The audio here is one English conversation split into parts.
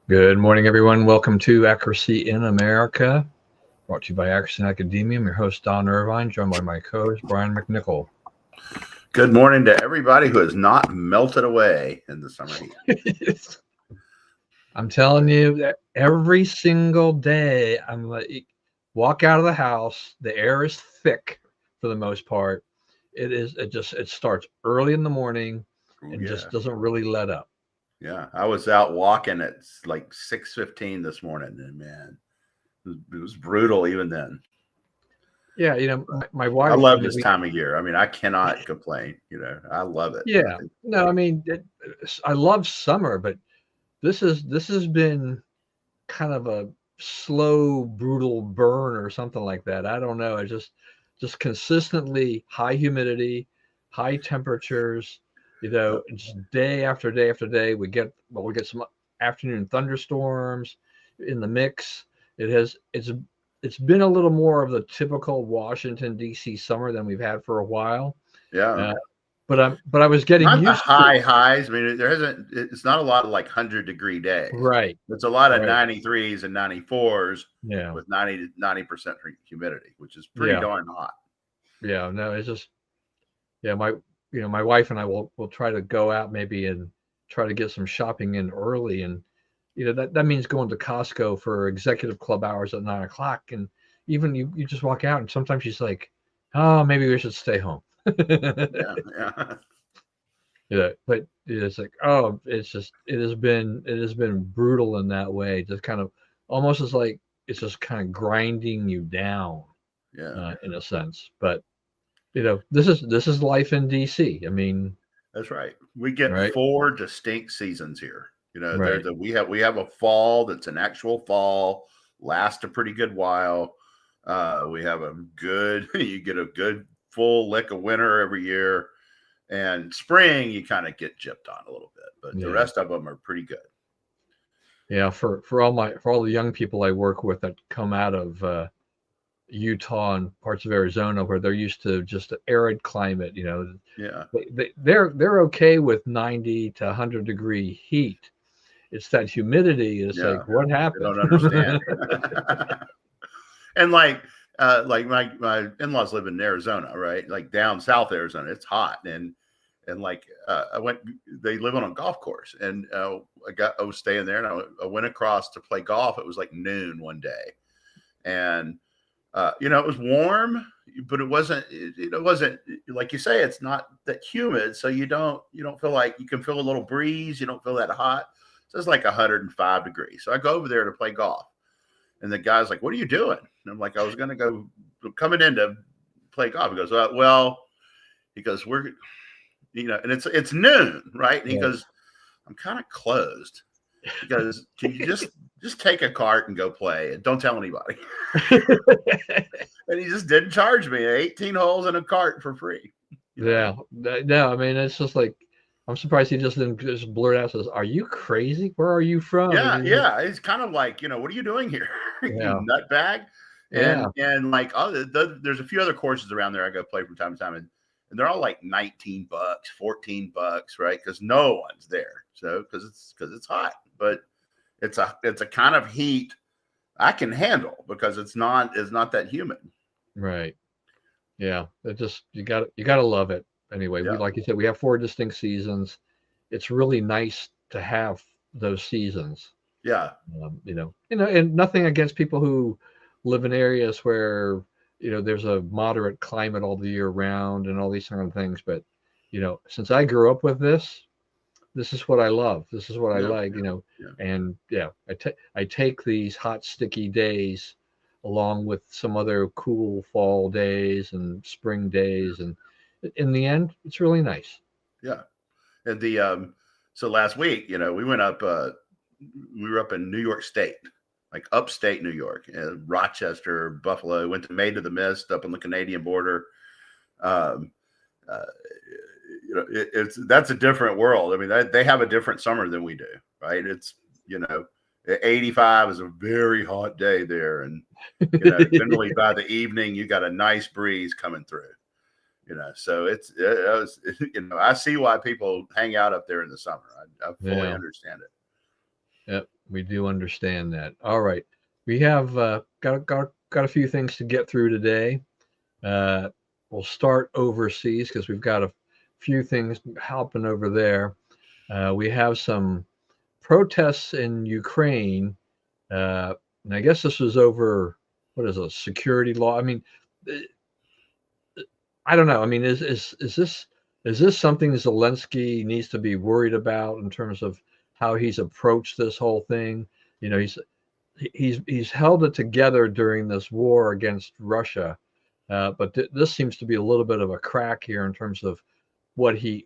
Good morning, everyone. Welcome to Accuracy in America, brought to you by Accuracy in Academia. I'm your host, Don Irvine, joined by my co-host, Brian McNichol. Good morning to everybody who has not melted away in the summer heat. I'm telling you that every single day, I'm like, walk out of the house, the air is thick for the most part. It starts early in the morning and just doesn't really let up. Yeah, I was out walking at like 6:15 this morning, and man, it was brutal even then. Yeah, my wife. I love this time of year. I mean, I cannot complain. I love it. Yeah, no, I mean, I love summer, but this has been kind of a slow, brutal burn or something like that. I don't know. It's just consistently high humidity, high temperatures. Just day after day after day, we get some afternoon thunderstorms in the mix. It's been a little more of the typical Washington D.C. summer than we've had for a while. Yeah. But I was getting not used the high to highs. I mean, it's not a lot of like 100-degree days. right. It's a lot of Right. 93s and 94s Yeah. with 90% humidity, which is pretty darn hot. Yeah. No, it's just my wife and I will try to go out maybe and try to get some shopping in early, and that means going to Costco for executive club hours at 9 o'clock, and even you just walk out and sometimes she's like, oh, maybe we should stay home. Yeah. But it's like, oh, it has been brutal in that way, just kind of almost as like it's just kind of grinding you down, in a sense. But this is life in DC. I mean, that's right. We get right? 4 distinct seasons here. Right. We have a fall that's an actual fall, lasts a pretty good while. We have you get a good full lick of winter every year, and spring you kind of get gypped on a little bit, but the rest of them are pretty good. Yeah, for all the young people I work with that come out of Utah and parts of Arizona where they're used to just an arid climate, Yeah. they're okay with 90 to 100-degree heat. It's that humidity. It's like, what happened? I don't understand. And like my in-laws live in Arizona, right? Like down south Arizona, it's hot, and like they live on a golf course, and I was staying there, and I went across to play golf. It was like noon one day, and it was warm, but it wasn't like you say, it's not that humid, so you don't feel like you can feel a little breeze. You don't feel that hot. So it's like 105 degrees. So I go over there to play golf, and the guy's like, "What are you doing?" And I'm like, "I was going to go coming in to play golf." He goes, "Well," he goes, "We're, and it's noon, right?" And he goes, "I'm kind of closed." He goes, "Can you just take a cart and go play and don't tell anybody?" And he just didn't charge me 18 holes in a cart for free. Yeah. No, I mean, it's just like, I'm surprised he just didn't just blurt out, says, "Are you crazy? Where are you from?" Yeah. It's kind of like, what are you doing here? You nutbag. And like, there's a few other courses around there I go play from time to time, and they're all like $19, $14, right? Because no one's there. So because it's hot, but it's a kind of heat I can handle because it's not that humid. Right. Yeah. It just you gotta love it. Anyway, we, like you said, we have 4 distinct seasons. It's really nice to have those seasons. Yeah. And nothing against people who live in areas where there's a moderate climate all the year round and all these kind of things. But since I grew up with this is what I love. This is what I like. And I take these hot, sticky days along with some other cool fall days and spring days, and in the end, it's really nice. Yeah. And so last week, we went up. We were up in New York State, like upstate New York, Rochester, Buffalo. Went to Maid of the Mist up on the Canadian border. That's a different world. I mean, they have a different summer than we do, right? It's 85 is a very hot day there, and generally by the evening you got a nice breeze coming through. So I see why people hang out up there in the summer. I fully understand it. Yep, we do understand that. All right, we have got a few things to get through today. Uh, we'll start overseas because we've got a few things happening over there. We have some protests in Ukraine, and I guess this was over what is a security law. I mean, eh, I don't know. I mean, is this something Zelensky needs to be worried about in terms of how he's approached this whole thing? You know, he's held it together during this war against Russia, but this seems to be a little bit of a crack here in terms of what he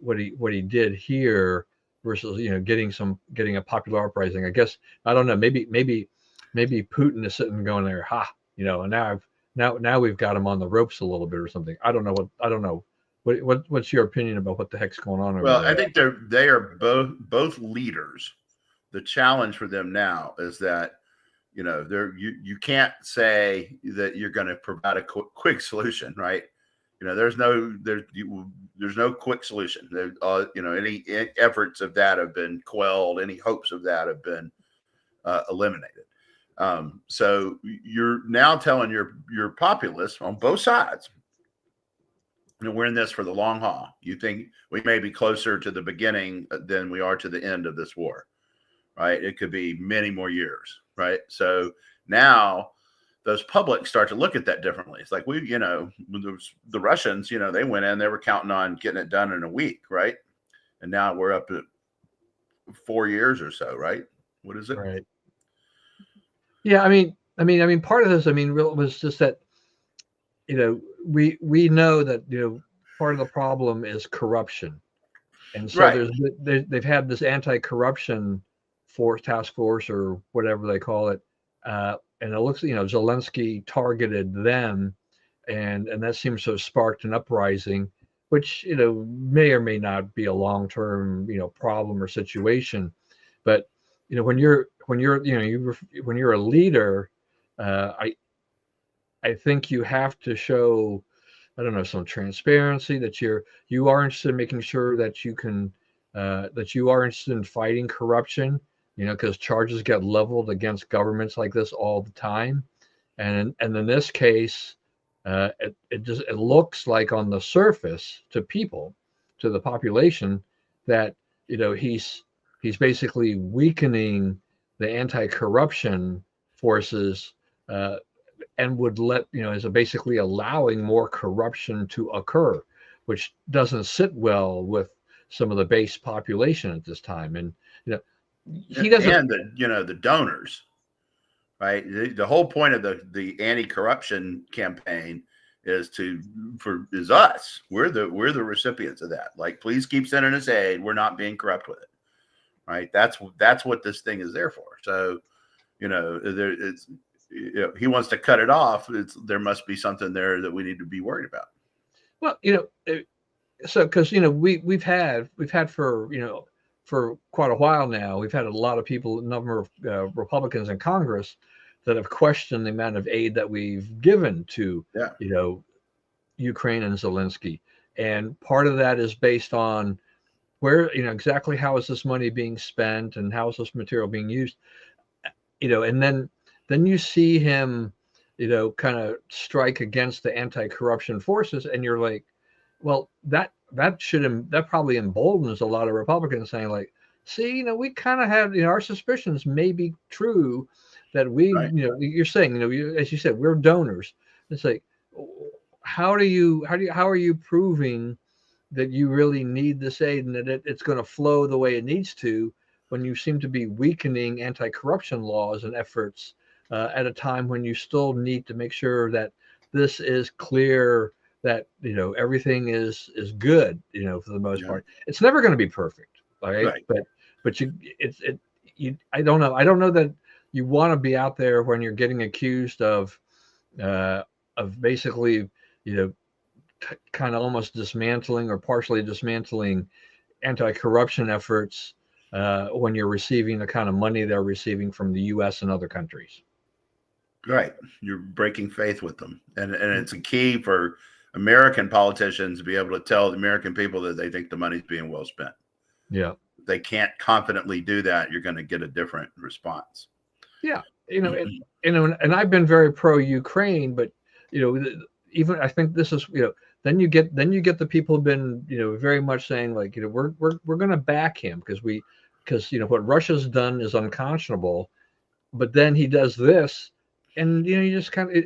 did here versus getting a popular uprising. I guess I don't know. Maybe Putin is sitting going there, and now we've got him on the ropes a little bit or something. I don't know. What's your opinion about what the heck's going on over Well, I there? think they are both leaders. The challenge for them now is that you can't say that you're going to provide a quick solution, right? There's no quick solution. Any efforts of that have been quelled. Any hopes of that have been eliminated. So you're now telling your populace on both sides, we're in this for the long haul. You think we may be closer to the beginning than we are to the end of this war, right? It could be many more years, right? So now those publics start to look at that differently. It's like the Russians, they went in, they were counting on getting it done in a week, right? And now we're up at 4 years or so, right? What is it? Right. Yeah, part of this, was just that we know that part of the problem is corruption, and so Right. they've had this anti-corruption task force or whatever they call it, and it looks Zelensky targeted them, and that seems to have sparked an uprising, which may or may not be a long-term problem or situation, but when you're a leader, I think you have to show, I don't know, some transparency that you are interested in making sure that that you are interested in fighting corruption, because charges get leveled against governments like this all the time, and in this case, it looks like on the surface to people, to the population, that he's basically weakening the anti-corruption forces, uh, and would is basically allowing more corruption to occur, which doesn't sit well with some of the base population at this time. And he doesn't. And the donors, right? The whole point of the anti-corruption campaign is us. We're the recipients of that. Like, please keep sending us aid. We're not being corrupt with it, right? That's what this thing is there for. So, he wants to cut it off. There must be something there that we need to be worried about. Well, so because we've had for quite a while now, we've had a lot of people, a number of Republicans in Congress that have questioned the amount of aid that we've given to Ukraine and Zelensky, and part of that is based on where exactly how is this money being spent and how is this material being used, and then you see him kind of strike against the anti-corruption forces, and you're like, well, that probably emboldens a lot of Republicans saying, like, see, we kind of have our suspicions may be true, that we Right. You're saying as you said, we're donors. It's like, how are you proving that you really need this aid and that it's going to flow the way it needs to, when you seem to be weakening anti-corruption laws and efforts, at a time when you still need to make sure that this is clear, that everything is good, for the most part. It's never going to be perfect, Right. but I don't know that you want to be out there when you're getting accused of basically kind of almost dismantling or partially dismantling anti-corruption efforts, when you're receiving the kind of money they're receiving from the U.S. and other countries. Right. You're breaking faith with them. And it's a key for American politicians to be able to tell the American people that they think the money's being well spent. Yeah. they can't confidently do that, you're going to get a different response. Yeah, and I've been very pro Ukraine, but even I think this is then you get the people who've been very much saying like we're going to back him because what Russia's done is unconscionable, but then he does this, and you just kind of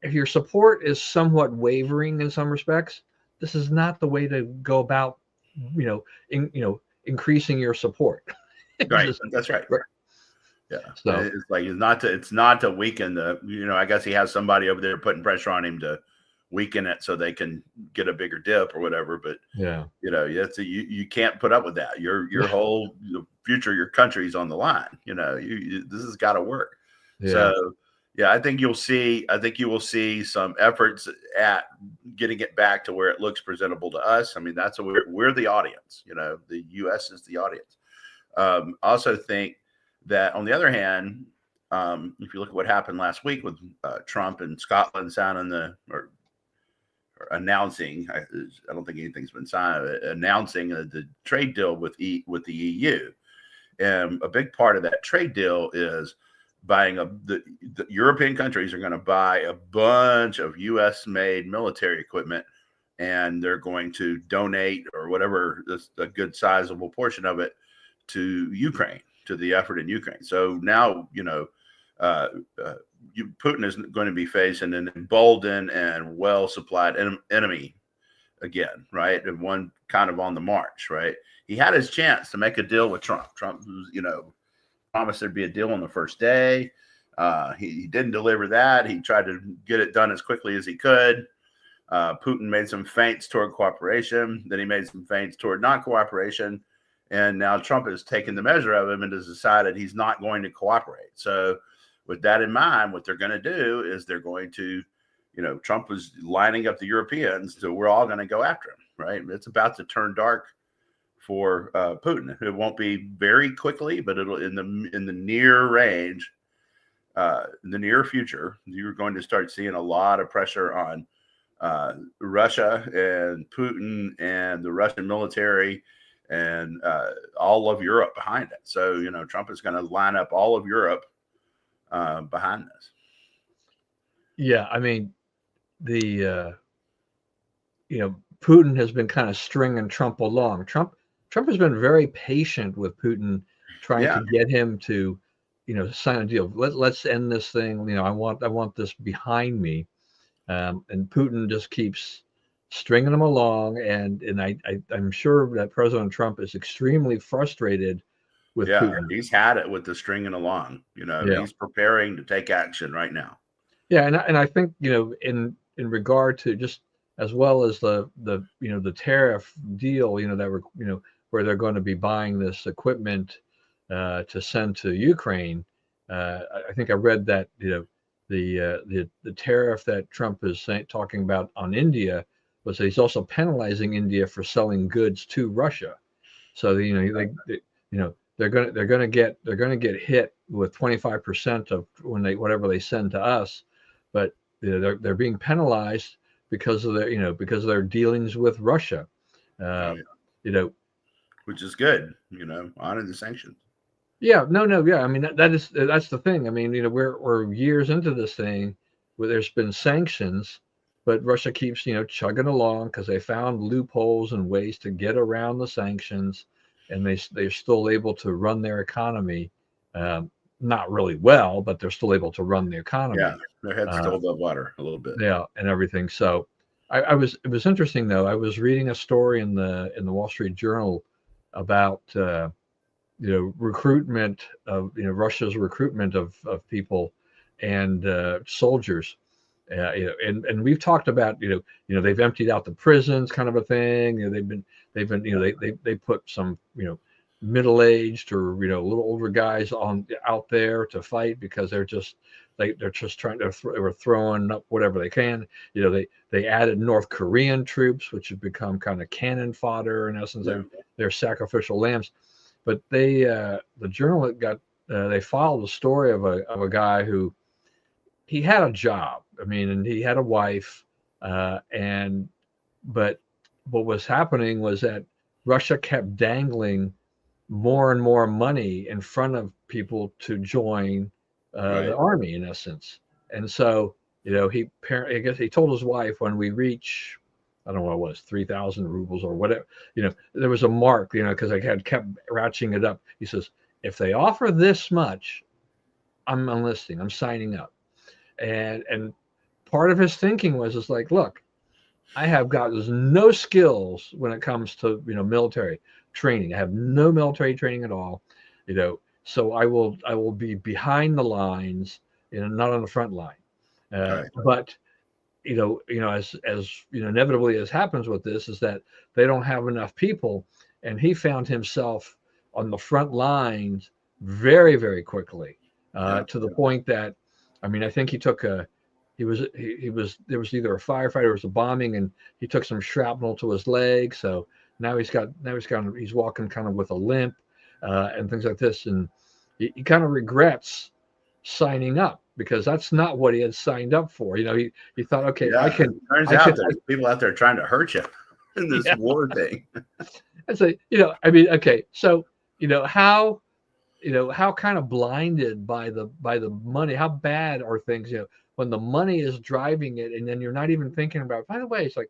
if your support is somewhat wavering in some respects, this is not the way to go about increasing your support. Right, that's right. Yeah, So it's like it's not to weaken the. I guess he has somebody over there putting pressure on him to weaken it so they can get a bigger dip or whatever. But yeah, you can't put up with that. Your whole future, your country's on the line. This has got to work. yeah. So yeah, I think you will see some efforts at getting it back to where it looks presentable to us. I mean, that's we're the audience. The U.S. is the audience. Also think that on the other hand, if you look at what happened last week with Trump and Scotland announcing, I don't think anything's been signed, announcing the trade deal with the EU. And a big part of that trade deal is buying the European countries are going to buy a bunch of U.S. made military equipment, and they're going to donate or whatever a good sizable portion of it to Ukraine, to the effort in Ukraine. So now, Putin is going to be facing an emboldened and well-supplied enemy again, right? And one kind of on the march, right? He had his chance to make a deal with Trump. Trump, promised there'd be a deal on the first day. He didn't deliver that. He tried to get it done as quickly as he could. Putin made some feints toward cooperation. Then he made some feints toward non-cooperation. And now Trump has taken the measure of him and has decided he's not going to cooperate. So with that in mind, what they're going to do is they're going to, Trump was lining up the Europeans, so we're all going to go after him, right? It's about to turn dark for Putin. It won't be very quickly, but it'll in the near range, in the near future, you're going to start seeing a lot of pressure on Russia and Putin and the Russian military and all of Europe behind it. So, Trump is going to line up all of Europe behind this. Yeah, I mean, Putin has been kind of stringing Trump along. Trump has been very patient with Putin, trying to get him to, sign a deal. Let's end this thing. I want this behind me, and Putin just keeps stringing them along, and I'm sure that President Trump is extremely frustrated with Putin. He's had it with the stringing along. He's preparing to take action right now. Yeah, and I think in regard to just as well as the tariff deal, that we're where they're going to be buying this equipment to send to Ukraine. I think I read that the tariff that Trump is talking about on India was that he's also penalizing India for selling goods to Russia. So they're going to get hit with 25% of whatever they send to us, but they're being penalized because of their dealings with Russia. Which is good, honoring the sanctions. Yeah, yeah. I mean that's the thing. I mean, we're years into this thing where there's been sanctions, but Russia keeps chugging along because they found loopholes and ways to get around the sanctions, and they're still able to run their economy, not really well, but they're still able to run the economy. Yeah, their head's still above water a little bit. Yeah, and everything. So it was interesting though. I was reading a story in the Wall Street Journal about recruitment of Russia's recruitment of people and soldiers. And we've talked about they've emptied out the prisons, kind of a thing. They've been they put some middle-aged or little older guys out there to fight because they're just trying to they were throwing up whatever they can. They added North Korean troops, which have become kind of cannon fodder in essence. They're sacrificial lambs. But the journal they followed the story of a guy who he had a job. I mean, and he had a wife, but what was happening was that Russia kept dangling more and more money in front of people to join the Right. army, in essence. And so, I guess he told his wife, when we reach, I don't know what it was, 3,000 rubles or whatever, there was a mark, because I had kept ratcheting it up. He says, if they offer this much, I'm enlisting, I'm signing up. And part of his thinking was, is like, look, I have got no skills when it comes to military training. I have no military training at all, so I will be behind the lines, not on the front line. Right. But as inevitably as happens with this, is that they don't have enough people, and he found himself on the front lines very, very quickly, Yeah. to the point that, I mean, I think he was there was either a firefighter or was a bombing, and he took some shrapnel to his leg, so he's walking kind of with a limp, and things like this, and he kind of regrets signing up, because that's not what he had signed up for. He thought, okay, Yeah. Turns I out can, there's people out there trying to hurt you in this yeah. war thing. I say, I mean, okay, so how how kind of blinded by the money, how bad are things, when the money is driving it, and then you're not even thinking about, by the way, it's like,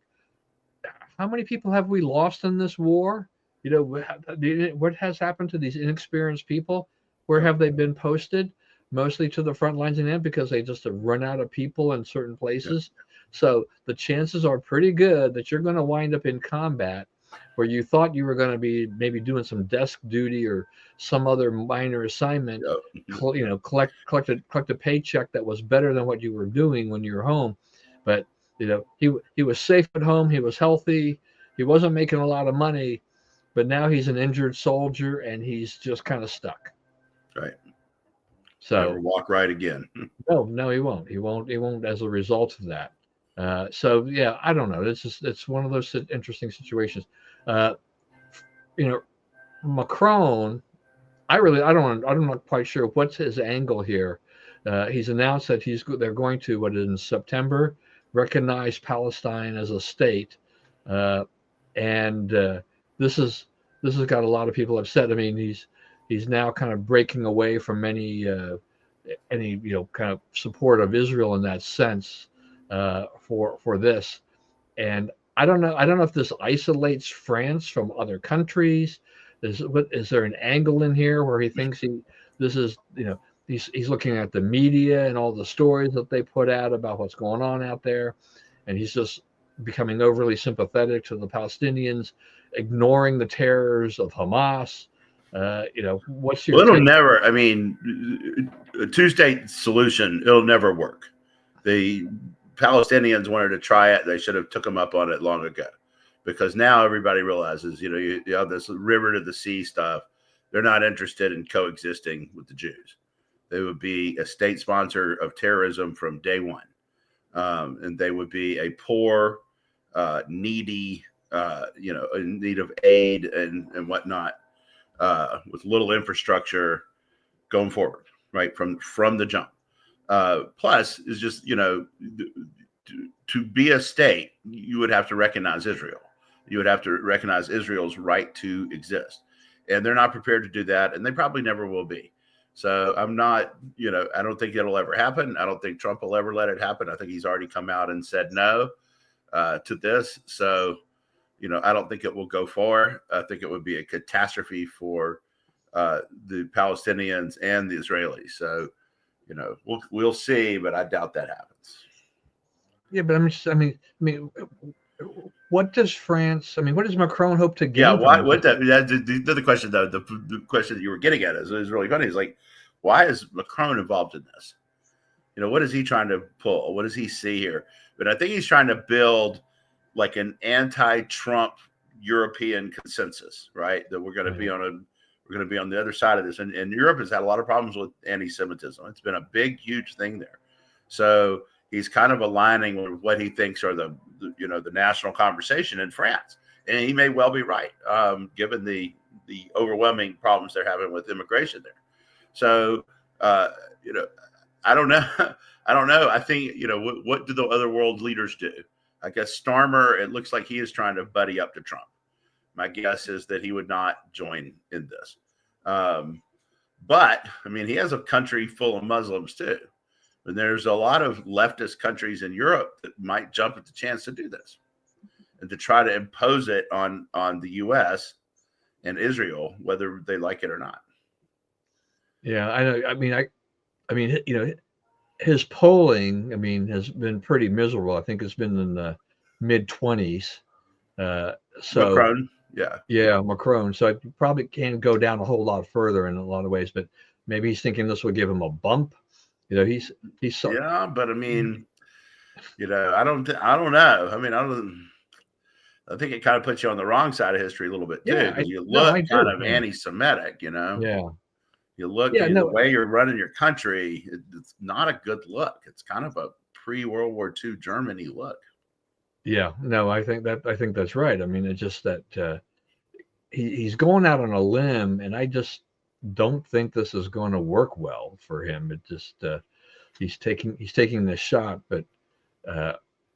how many people have we lost in this war? What has happened to these inexperienced people? Where Yeah. have they been posted? Mostly to the front lines, and because they just have run out of people in certain Yeah. places. So the chances are pretty good that you're going to wind up in combat, where you thought you were going to be maybe doing some desk duty or some other minor assignment, Yeah. collect a paycheck that was better than what you were doing when you were home. But he was safe at home, he was healthy, he wasn't making a lot of money, but now he's an injured soldier, and he's just kind of stuck. Right. Never So walk right again. no, he won't as a result of that. So yeah, I don't know. It's one of those interesting situations. Uh, you know, Macron, I'm not quite sure what's his angle here. He's announced that they're going to, what, in September, recognize Palestine as a state, uh, and this is this has got a lot of people upset. I mean, he's now kind of breaking away from any kind of support of Israel in that sense, for this. And I don't know if this isolates France from other countries. Is there an angle in here where he thinks this is he's looking at the media and all the stories that they put out about what's going on out there, and he's just becoming overly sympathetic to the Palestinians, ignoring the terrors of Hamas. What's your Well, it'll take? never, I mean, a two-state solution, it'll never work. The Palestinians wanted to try it. They should have took them up on it long ago, because now everybody realizes, you have this river to the sea stuff. They're not interested in coexisting with the Jews. They would be a state sponsor of terrorism from day one. And they would be a poor, needy, in need of aid and whatnot, with little infrastructure going forward, right from the jump. Plus, is just to be a state, you would have to recognize Israel. You would have to recognize Israel's right to exist, and they're not prepared to do that, and they probably never will be. So I'm not, I don't think it'll ever happen. I don't think Trump will ever let it happen. I think he's already come out and said no to this. So, I don't think it will go far. I think it would be a catastrophe for the Palestinians and the Israelis. So, we'll see, but I doubt that happens. Yeah, but I mean, what does France? I mean, what does Macron hope to Yeah, gain from why? this? What the other question though? The question that you were getting at is really funny. Is like, why is Macron involved in this? What is he trying to pull? What does he see here? But I think he's trying to build like an anti-Trump European consensus, right? That we're going to be on the other side of this. And Europe has had a lot of problems with anti-Semitism. It's been a big, huge thing there. So he's kind of aligning with what he thinks are the national conversation in France. And he may well be right, given the overwhelming problems they're having with immigration there. So, I don't know. I don't know. I think, what do the other world leaders do? I guess Starmer, it looks like he is trying to buddy up to Trump. my guess is that he would not join in this. But I mean, he has a country full of Muslims too. And there's a lot of leftist countries in Europe that might jump at the chance to do this and to try to impose it on the U.S. and Israel, whether they like it or not. Yeah, I know. I mean, you know, his polling, I mean, has been pretty miserable. I think it's been in the mid-20s. So Macron, yeah. yeah, Macron. So it probably can go down a whole lot further in a lot of ways, but maybe he's thinking this will give him a bump. You know, he's so, yeah, but I mean, you know, I don't know. I mean, I think it kind of puts you on the wrong side of history a little bit too, because you look kind of anti-Semitic, you know. Yeah. You look the way you're running your country, it's not a good look. It's kind of a pre-World War II Germany look. Yeah, no, I think that's right. I mean, it's just that he's going out on a limb, and I just don't think this is going to work well for him. It just he's taking this shot, but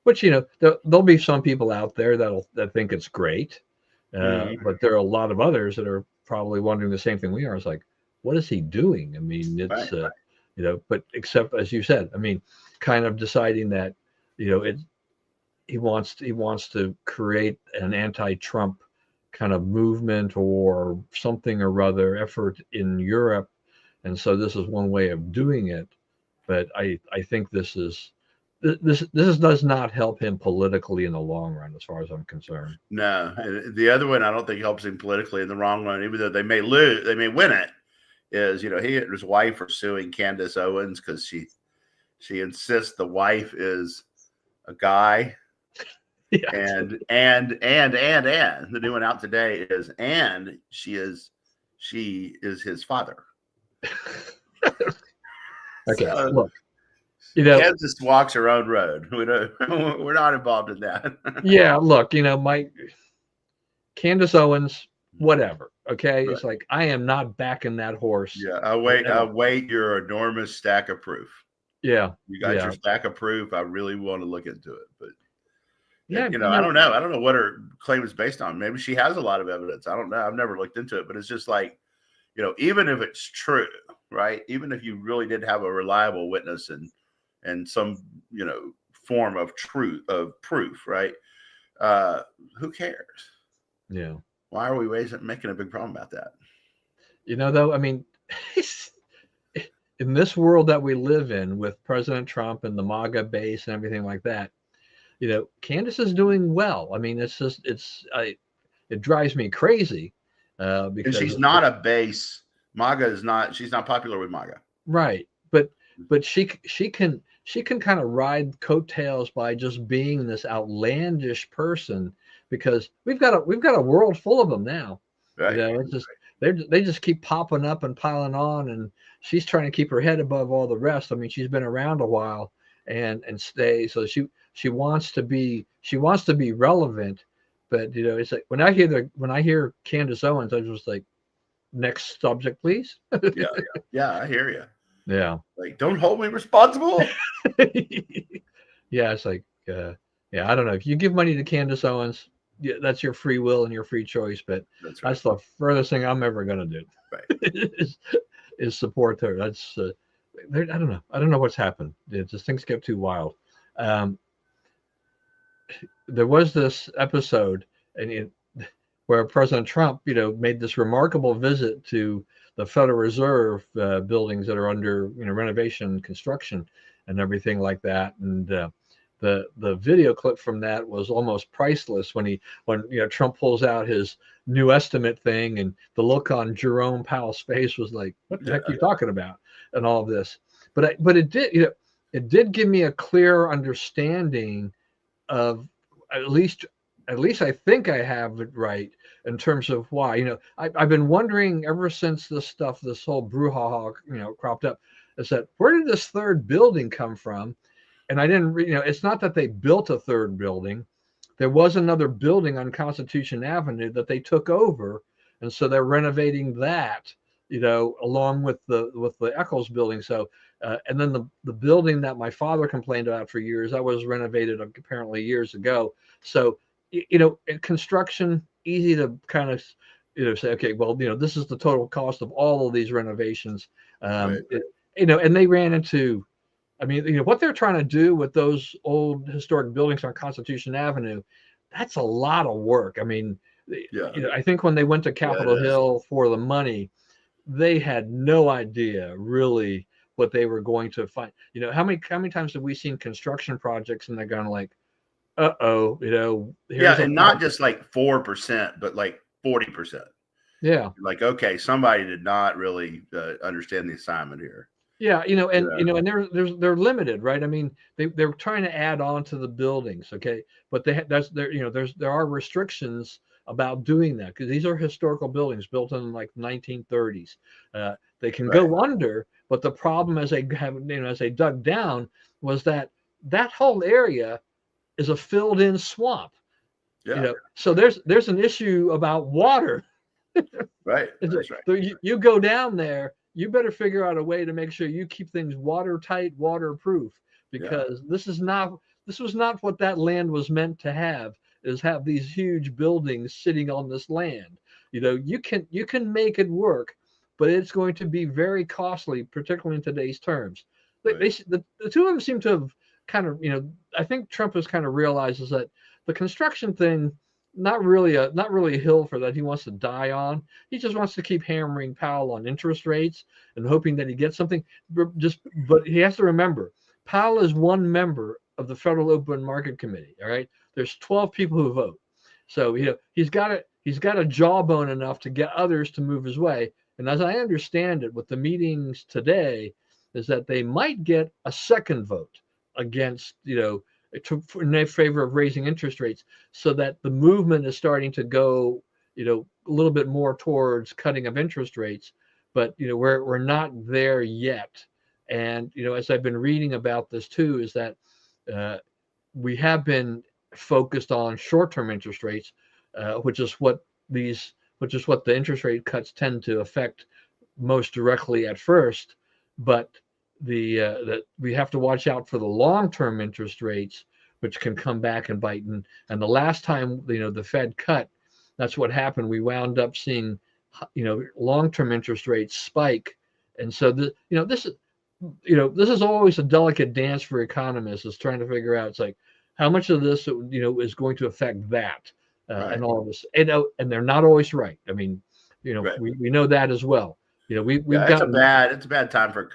which, you know, there'll be some people out there that think it's great, but there are a lot of others that are probably wondering the same thing we are. It's like, what is he doing? I mean, it's right. You know, but except, as you said, I mean, kind of deciding that, you know, he wants to create an anti-Trump kind of movement or something or other effort in Europe, and so this is one way of doing it. But I think this does not help him politically in the long run, as far as I'm concerned. No, the other one I don't think helps him politically in the wrong run, even though they may lose, they may win it. Is, you know, he and his wife are suing Candace Owens because she insists the wife is a guy. Yeah. And the new one out today is, and she is his father. Okay, so, look, you know, Kansas walks her own road. We're not involved in that. Yeah, look, you know, Candace Owens, whatever. Okay, right. It's like, I am not backing that horse. Yeah, I wait your enormous stack of proof. Yeah, you got your stack of proof. I really want to look into it, but yeah, you know, I don't know what her claim is based on. Maybe she has a lot of evidence. I don't know. I've never looked into it, but it's just like, you know, even if it's true, right? Even if you really did have a reliable witness and some, you know, form of proof, right? Who cares? Yeah. Why are we making a big problem about that? You know, though, I mean, in this world that we live in with President Trump and the MAGA base and everything like that, you know, Candace is doing well. I mean, it's just, it drives me crazy because and she's not a base. MAGA is not. She's not popular with MAGA. Right, but she can kind of ride coattails by just being this outlandish person, because we've got a world full of them now. Right. You know, it's just they just keep popping up and piling on, and she's trying to keep her head above all the rest. I mean, she's been around a while and stay, so she wants to be relevant, but you know, it's like when I hear Candace Owens, I was like, next subject, please. yeah, I hear you. Yeah, like, don't hold me responsible. Yeah, it's like, yeah, I don't know. If you give money to Candace Owens, yeah, that's your free will and your free choice, but that's the furthest thing I'm ever going to do. Right. is support her. That's I don't know what's happened. It just, things get too wild. There was this episode where President Trump, you know, made this remarkable visit to the Federal Reserve buildings that are under, you know, renovation, construction, and everything like that. And the video clip from that was almost priceless when you know, Trump pulls out his new estimate thing, and the look on Jerome Powell's face was like, "What the heck are you talking about?" and all of this. But it did, you know, it did give me a clear understanding of, at least I think I have it right in terms of why. You know, I've been wondering ever since this whole brouhaha, you know, cropped up, is that, where did this third building come from? And I didn't, you know, it's not that they built a third building. There was another building on Constitution Avenue that they took over, and so they're renovating that, you know, along with the Eccles building. So, and then the building that my father complained about for years, that was renovated apparently years ago. So, you know, construction easy to kind of, say, okay, well, this is the total cost of all of these renovations. Right. And they ran into, I mean, what they're trying to do with those old historic buildings on Constitution Avenue, that's a lot of work. I mean, Yeah. I think when they went to Yeah, it Capitol is. Hill for the money, they had no idea really what they were going to find. How many times have we seen construction projects and they're going like, uh-oh, Yeah, here's a and not problem. just like 4%, but like 40%. Yeah. Like, okay, somebody did not really understand the assignment here. Yeah, and Yeah. and they're limited, right? I mean, they're trying to add on to the buildings, okay, but there are restrictions about doing that because these are historical buildings built in like 1930s. They can Right. go under, but the problem as they dug down was that whole area is a filled-in swamp. Yeah. So there's an issue about water. Right. That's right. So you go down there, you better figure out a way to make sure you keep things watertight, waterproof, Yeah. because this was not what that land was meant to have, is have these huge buildings sitting on this land. You can make it work, but it's going to be very costly, particularly in today's terms. Right. The two of them seem to have kind of, I think Trump has kind of realizes that the construction thing, not really a hill for that he wants to die on. He just wants to keep hammering Powell on interest rates and hoping that he gets something. But he has to remember, Powell is one member of the Federal Open Market Committee. All right, there's 12 people who vote, so he's got a jawbone enough to get others to move his way. And as I understand it, with the meetings today, is that they might get a second vote against in favor of raising interest rates, so that the movement is starting to go, a little bit more towards cutting of interest rates. But we're not there yet. And as I've been reading about this too, is that uh, we have been focused on short-term interest rates, which is what the interest rate cuts tend to affect most directly at first. But that we have to watch out for the long-term interest rates, which can come back and bite. And the last time the Fed cut, that's what happened. We wound up seeing long-term interest rates spike. And so this is always a delicate dance for economists, is trying to figure out, it's like, how much of this is going to affect that, Right. and all of this. And they're not always right. I mean, Right. we know that as well. We've Yeah, gotten, it's a bad time for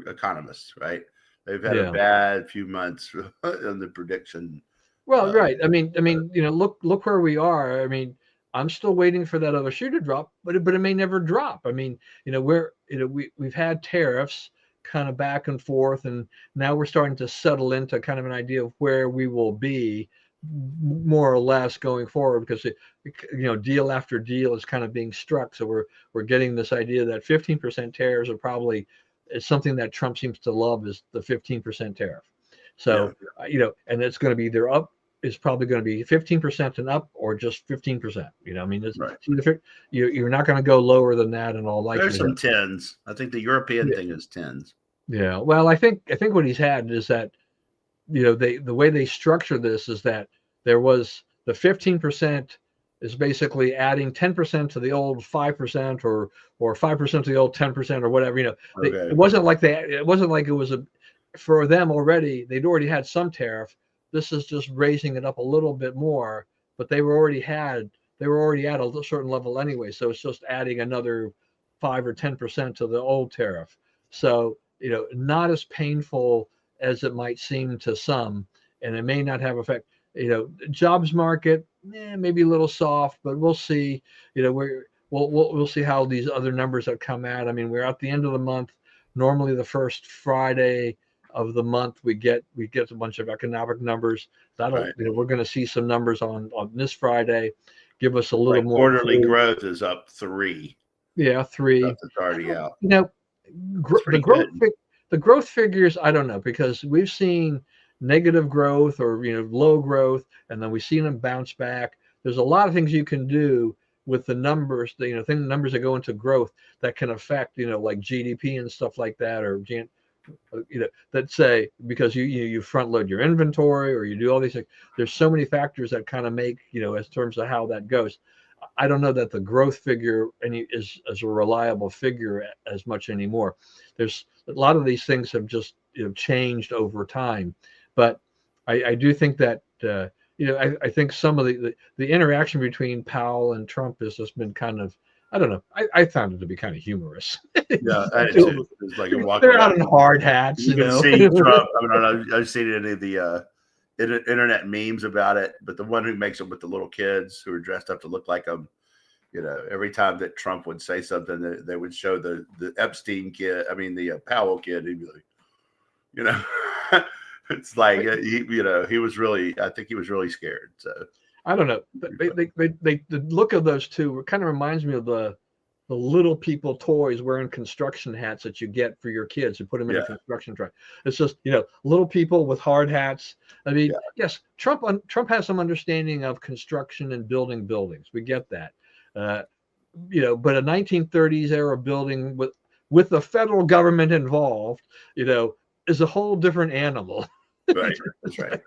economists, right? They've had a yeah. bad few months in the prediction. Well, right. I mean, look where we are. I mean, I'm still waiting for that other shoe to drop, but it may never drop. I mean, we've had tariffs kind of back and forth, and now we're starting to settle into kind of an idea of where we will be more or less going forward, because deal after deal is kind of being struck. So we're getting this idea that 15% tariffs are probably is something that Trump seems to love, is the 15% tariff. Yeah. So and it's going to be either up, is probably going to be 15% and up, or just 15%. I mean, Right. you're not going to go lower than that in all There's some likelihood. tens. I think the European Yeah. thing is tens. Yeah. Well, I think what he's had is that the way they structure this is that there was the 15% is basically adding 10% to the old 5%, or 5% to the old 10%, or whatever. Okay. It wasn't like it was for them already. They'd already had some tariff. This is just raising it up a little bit more, but they were already at a certain level anyway. So it's just adding another 5 or 10% to the old tariff. So not as painful as it might seem to some, and it may not have effect. Jobs market, maybe a little soft, but we'll see. We'll see how these other numbers that come out. I mean, we're at the end of the month. Normally, the first Friday of the month, we get a bunch of economic numbers. Right. We're going to see some numbers on this Friday, give us a little Like more quarterly clue. growth is up 3. Yeah, 3. That's already out. Gr- It's the pretty growth good. the growth figures, I don't know, because we've seen negative growth, or low growth, and then we've seen them bounce back. There's a lot of things you can do with the numbers, numbers that go into growth, that can affect like GDP and stuff like that, or that say, because you front load your inventory, or you do all these things. There's so many factors that kind of make, as terms of how that goes. I don't know that the growth figure is a reliable figure as much anymore. There's a lot of these things have just changed over time, but I do think that I think some of the interaction between Powell and Trump has just been kind of, I don't know. I found it to be kind of humorous. Yeah, I did too. It's like a walk They're around. out in hard hats, You can see Trump. I mean, I've seen any of the internet memes about it, but the one who makes them with the little kids who are dressed up to look like them, every time that Trump would say something, they would show the Epstein kid. I mean, the Powell kid. He'd be like, it's like he was really. I think he was really scared. So I don't know. The look of those two kind of reminds me of the little people toys wearing construction hats that you get for your kids. You put them in a construction truck. It's just little people with hard hats. I mean, yes, Trump has some understanding of construction and building buildings. We get that. But a 1930s era building with the federal government involved, is a whole different animal. Right. That's right.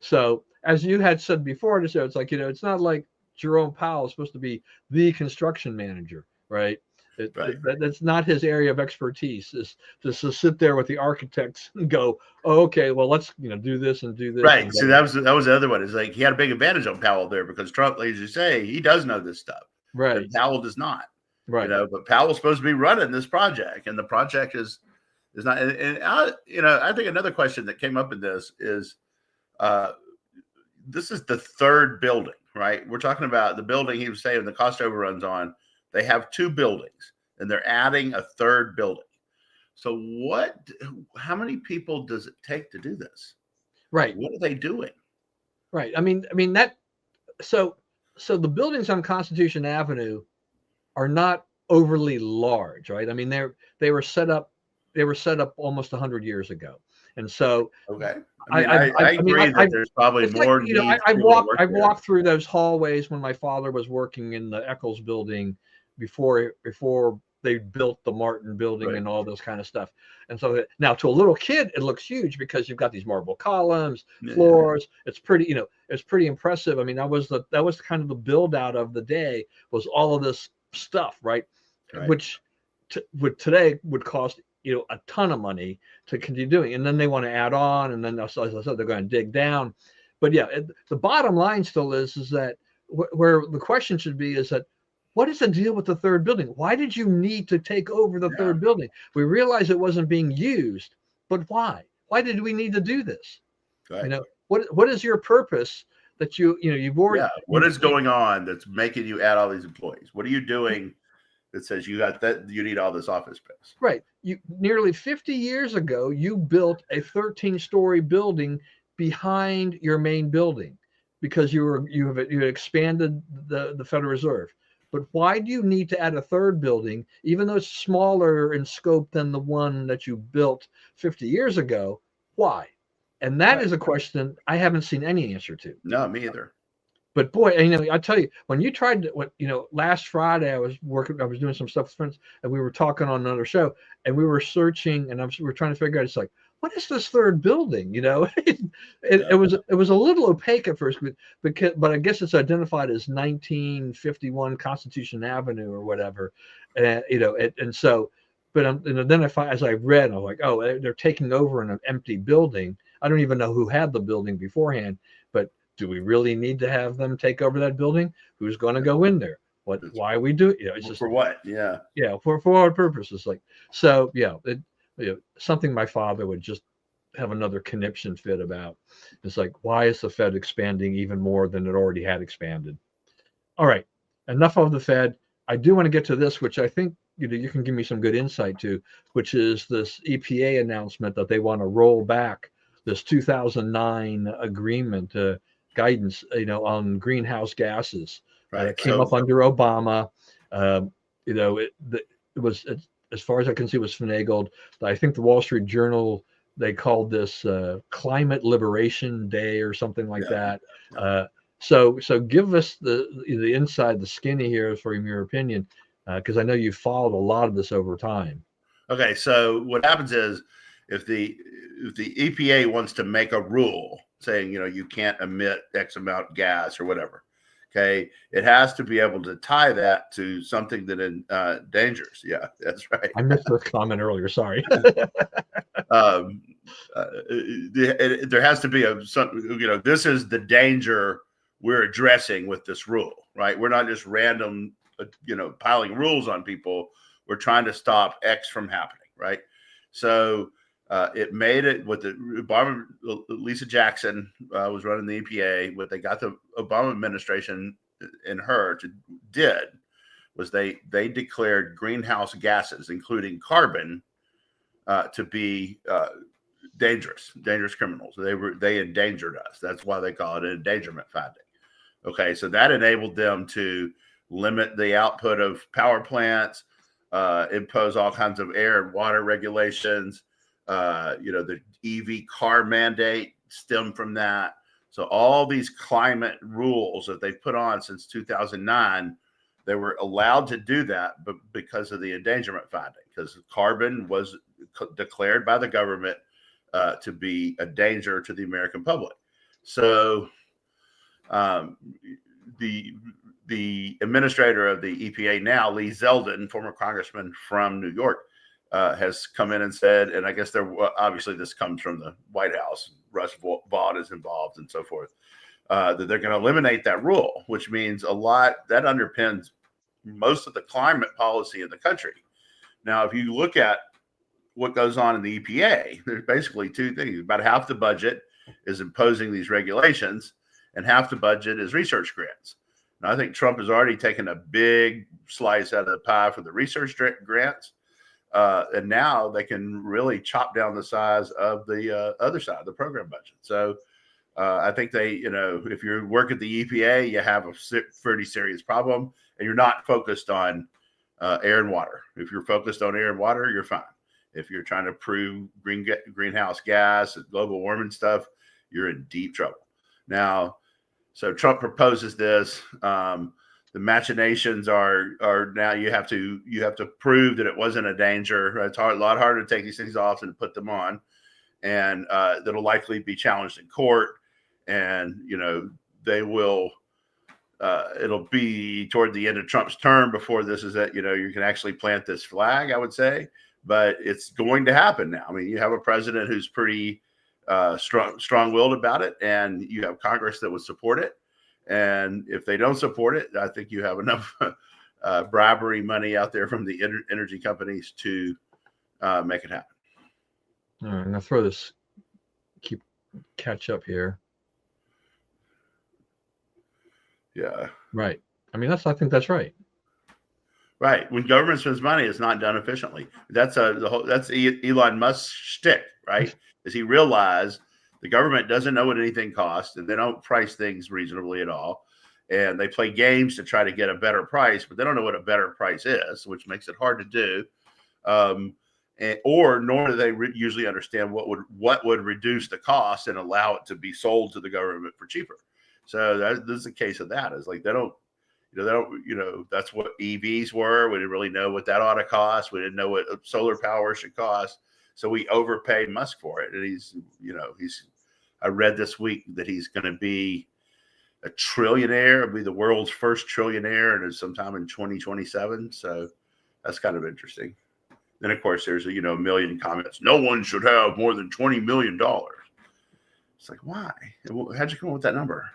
So as you had said before the show, it's like, it's not like Jerome Powell is supposed to be the construction manager, right? That's not his area of expertise, is just to sit there with the architects and go, oh, okay, well, let's do this and do this. Right. See, that was the other one. It's like he had a big advantage on Powell there because Trump, as you say, he does know this stuff. Right. And Powell does not. Right. But Powell's supposed to be running this project, and the project is not. And I think another question that came up in this is, this is the third building, right? We're talking about the building he was saying the cost overruns on. They have two buildings, and they're adding a third building. So how many people does it take to do this? Right. What are they doing? Right. I mean that. So the buildings on Constitution Avenue are not overly large, right? I mean they were set up almost 100 years ago, and so okay. I agree that there's probably more need. I walked through those hallways when my father was working in the Eccles building before they built the Martin building and all those kind of stuff. And so now to a little kid, it looks huge because you've got these marble columns, floors. It's pretty, it's pretty impressive. I mean, that was kind of the build out of the day, was all of this stuff, right? Which today would cost a ton of money to continue doing, and then they want to add on, and then as I said, they're going to dig down. But the bottom line still is that where the question should be is that, what is the deal with the third building? Why did you need to take over the third building? We realized it wasn't being used, but why? Why did we need to do this? Right. What is your purpose that you've already? What is going on that's making you add all these employees? What are you doing that says you need all this office space? Right. You nearly 50 years ago, you built a 13-story building behind your main building because you had expanded the Federal Reserve. But why do you need to add a third building, even though it's smaller in scope than the one that you built 50 years ago? Why? And that is a question I haven't seen any answer to. No, me either. But boy, I tell you, when you tried to, last Friday I was doing some stuff with friends, and we were talking on another show, and we were searching, and we were trying to figure out, it's like, what is this third building? It was a little opaque at first, but I guess it's identified as 1951 Constitution Avenue or whatever, and then as I read, I'm like, oh, they're taking over an empty building. I don't even know who had the building beforehand, but do we really need to have them take over that building? Who's going to go in there? Why are we doing? It's just for what? Yeah. For what purpose? It's like, so something my father would just have another conniption fit about. It's like, why is the Fed expanding even more than it already had expanded? All right, enough of the Fed. I do want to get to this, which I think you can give me some good insight to, which is this EPA announcement that they want to roll back this 2009 agreement guidance, on greenhouse gases. It came up under Obama. It was, as far as I can see, was finagled. I think the Wall Street Journal, they called this Climate Liberation Day or something like that. So give us the inside, the skinny here from your opinion, because I know you've followed a lot of this over time. Okay, so what happens is if the EPA wants to make a rule saying you can't emit X amount gas or whatever, Okay, it has to be able to tie that to something that endangers. Yeah, that's right. I missed the comment earlier. Sorry. um, there has to be this is the danger we're addressing with this rule, right? We're not just random, piling rules on people. We're trying to stop X from happening, right? So it made it with the Obama. Lisa Jackson was running the EPA. What they got the Obama administration and her did was they declared greenhouse gases, including carbon, to be dangerous criminals. They endangered us. That's why they call it an endangerment finding. Okay, so that enabled them to limit the output of power plants, impose all kinds of air and water regulations. The EV car mandate stemmed from that. So all these climate rules that they've put on since 2009, they were allowed to do that, but because of the endangerment finding, because carbon was declared by the government to be a danger to the American public. So the administrator of the EPA now, Lee Zeldin, former congressman from New York, has come in and said, and I guess obviously this comes from the White House, Russ Vaught is involved and so forth, that they're going to eliminate that rule, which means a lot that underpins most of the climate policy in the country. Now, if you look at what goes on in the EPA, there's basically two things. About half the budget is imposing these regulations, and half the budget is research grants. Now, I think Trump has already taken a big slice out of the pie for the research grants. And now they can really chop down the size of the other side, the program budget. So I think if you work at the EPA, you have a pretty serious problem, and you're not focused on air and water. If you're focused on air and water, you're fine. If you're trying to prove greenhouse gas and global warming stuff, you're in deep trouble. Now, so Trump proposes this. The machinations are now you have to prove that it wasn't a danger. It's a lot harder to take these things off than to put them on, and that'll likely be challenged in court. And they will. It'll be toward the end of Trump's term before this is that you can actually plant this flag, I would say, but it's going to happen now. I mean, you have a president who's pretty strong-willed about it, and you have Congress that would support it. And if they don't support it, I think you have enough bribery money out there from the energy companies to make it happen. All right, I'm gonna throw this. Catch up here. Yeah. Right. I mean, I think that's right. Right. When government spends money, it's not done efficiently. That's Elon Musk's shtick, right? Is he realized the government doesn't know what anything costs, and they don't price things reasonably at all. And they play games to try to get a better price, but they don't know what a better price is, which makes it hard to do. Nor do they usually understand what would reduce the cost and allow it to be sold to the government for cheaper. So this is a case of that. It's like they don't, that's what EVs were. We didn't really know what that ought to cost. We didn't know what solar power should cost. So we overpaid Musk for it. And I read this week that he's going to be a trillionaire. It'll be the world's first trillionaire, and it's sometime in 2027. So that's kind of interesting. Then, of course, there's a million comments. No one should have more than $20 million. It's like, why? How'd you come up with that number?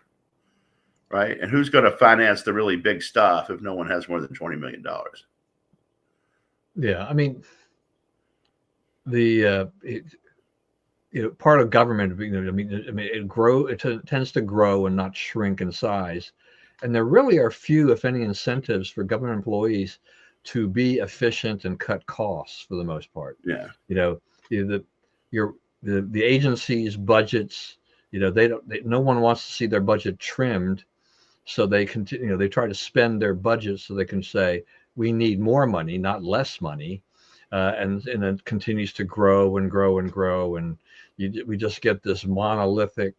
Right? And who's going to finance the really big stuff if no one has more than $20 million? Yeah, I mean, part of government, it tends to grow and not shrink in size. And there really are few, if any, incentives for government employees to be efficient and cut costs for the most part. Yeah. The agency's budgets, no one wants to see their budget trimmed. So they continue, they try to spend their budget so they can say, we need more money, not less money. And it continues to grow and grow and grow. And we just get this monolithic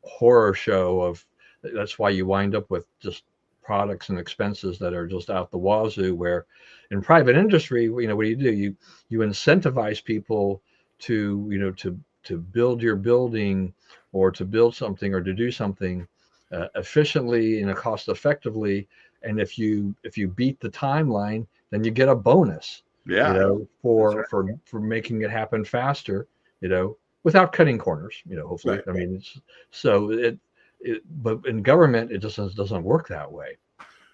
horror show of, that's why you wind up with just products and expenses that are just out the wazoo, where in private industry, what do? You incentivize people to build your building or to build something or to do something efficiently and cost effectively. And if you beat the timeline, then you get a bonus, Yeah, that's right. for making it happen faster, without cutting corners, hopefully. Right. I mean, but in government, it just doesn't work that way.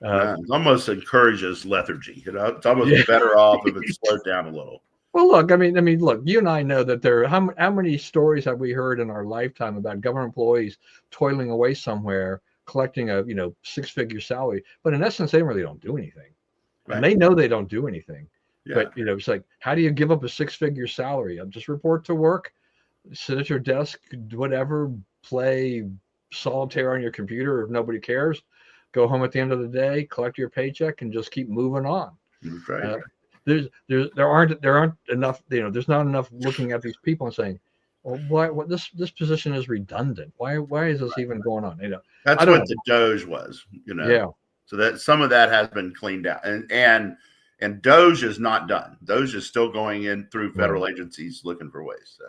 No, it almost encourages lethargy. It's almost Yeah. better off if it's slowed down a little. Well, look, look, you and I know that how many stories have we heard in our lifetime about government employees toiling away somewhere, collecting a, 6-figure salary, but in essence, they really don't do anything. And Right. they know they don't do anything. Yeah. But, it's like, how do you give up a 6-figure salary? Just report to work, sit at your desk, whatever, play solitaire on your computer if nobody cares, go home at the end of the day, collect your paycheck, and just keep moving on. That's right. There aren't enough, there's not enough looking at these people and saying, well, what this position is redundant. Why is this even going on? That's what the Doge was, Yeah. So that some of that has been cleaned out, and Doge is not done. Doge is still going in through federal agencies looking for ways. So.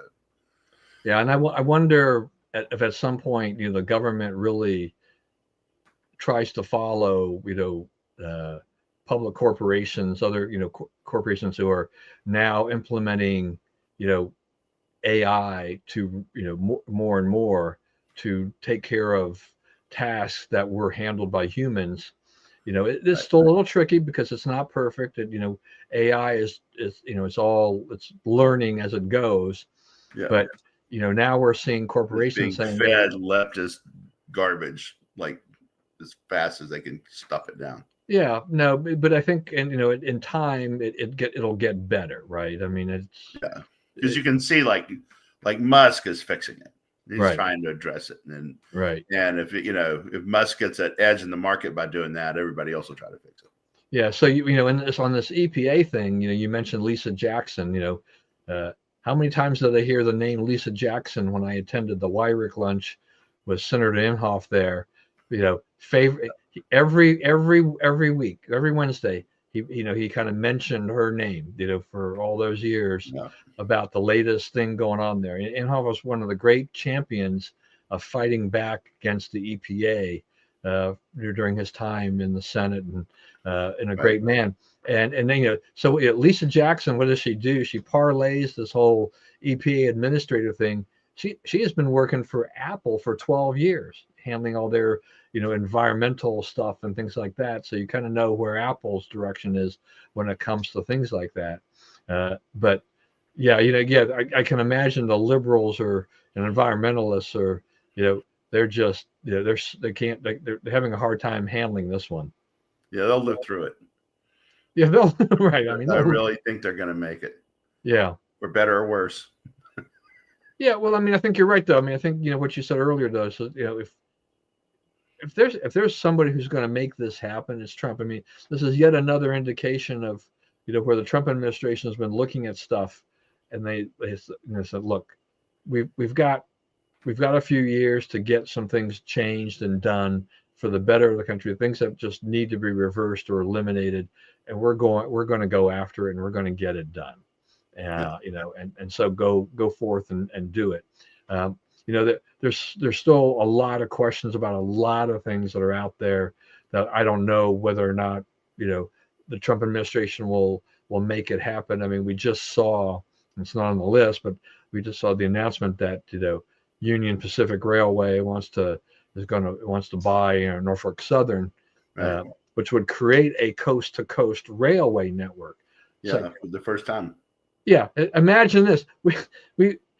Yeah, and I wonder if at some point, the government really tries to follow, public corporations, other, corporations who are now implementing, AI to, more and more to take care of tasks that were handled by humans. It's still a little tricky because it's not perfect. AI is it's learning as it goes. Yeah. But now we're seeing corporations being saying fed leftist garbage like as fast as they can stuff it down. Yeah, no, but I think, and in time it'll get better, right? I mean, it's because you can see like Musk is fixing it. He's trying to address it, and and if Musk gets that edge in the market by doing that, everybody else will try to fix it. Yeah, so on this EPA thing, you mentioned Lisa Jackson. How many times did I hear the name Lisa Jackson when I attended the Wyrick lunch with Senator Inhofe there? Favorite every week, every Wednesday, he kind of mentioned her name, for all those years about the latest thing going on there. Inhofe was one of the great champions of fighting back against the EPA during his time in the Senate, and a great man. And then so Lisa Jackson, what does she do? She parlays this whole EPA administrator thing. She has been working for Apple for 12 years, handling all their environmental stuff and things like that. So you kind of know where Apple's direction is when it comes to things like that. But yeah, I can imagine the liberals and environmentalists are, they're just, they're having a hard time handling this one. Yeah, they'll live through it. Yeah, they'll right. I mean, I really think they're going to make it. Yeah, for better or worse. Yeah, well, I mean, I think you're right, though. I mean, I think what you said earlier, though. So if there's somebody who's going to make this happen, it's Trump. I mean, this is yet another indication of where the Trump administration has been looking at stuff, and they said, look, we've got a few years to get some things changed and done for the better of the country, things that just need to be reversed or eliminated, and we're going to go after it, and we're going to get it done. And so go forth and do it. That there's still a lot of questions about a lot of things that are out there that I don't know whether or not the Trump administration will make it happen. I mean, we just saw, it's not on the list, but we just saw the announcement that Union Pacific Railway wants to buy Norfolk Southern, which would create a coast to coast railway network. Yeah, for the first time. Yeah, imagine this. We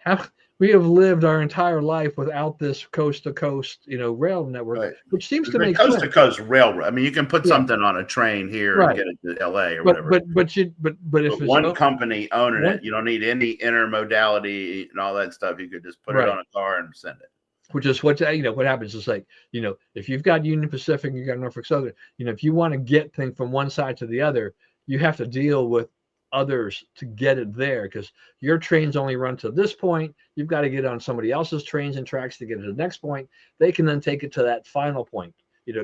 have lived our entire life without this coast to coast, rail network, which seems to make sense. Coast to coast railroad. I mean, you can put something on a train here and get it to LA or whatever. But if one company owning it, you don't need any intermodality and all that stuff. You could just put it on a car and send it. Which is what happens is like, if you've got Union Pacific and you've got Norfolk Southern, if you want to get things from one side to the other, you have to deal with others to get it there, because your trains only run to this point. You've got to get on somebody else's trains and tracks to get to the next point. They can then take it to that final point,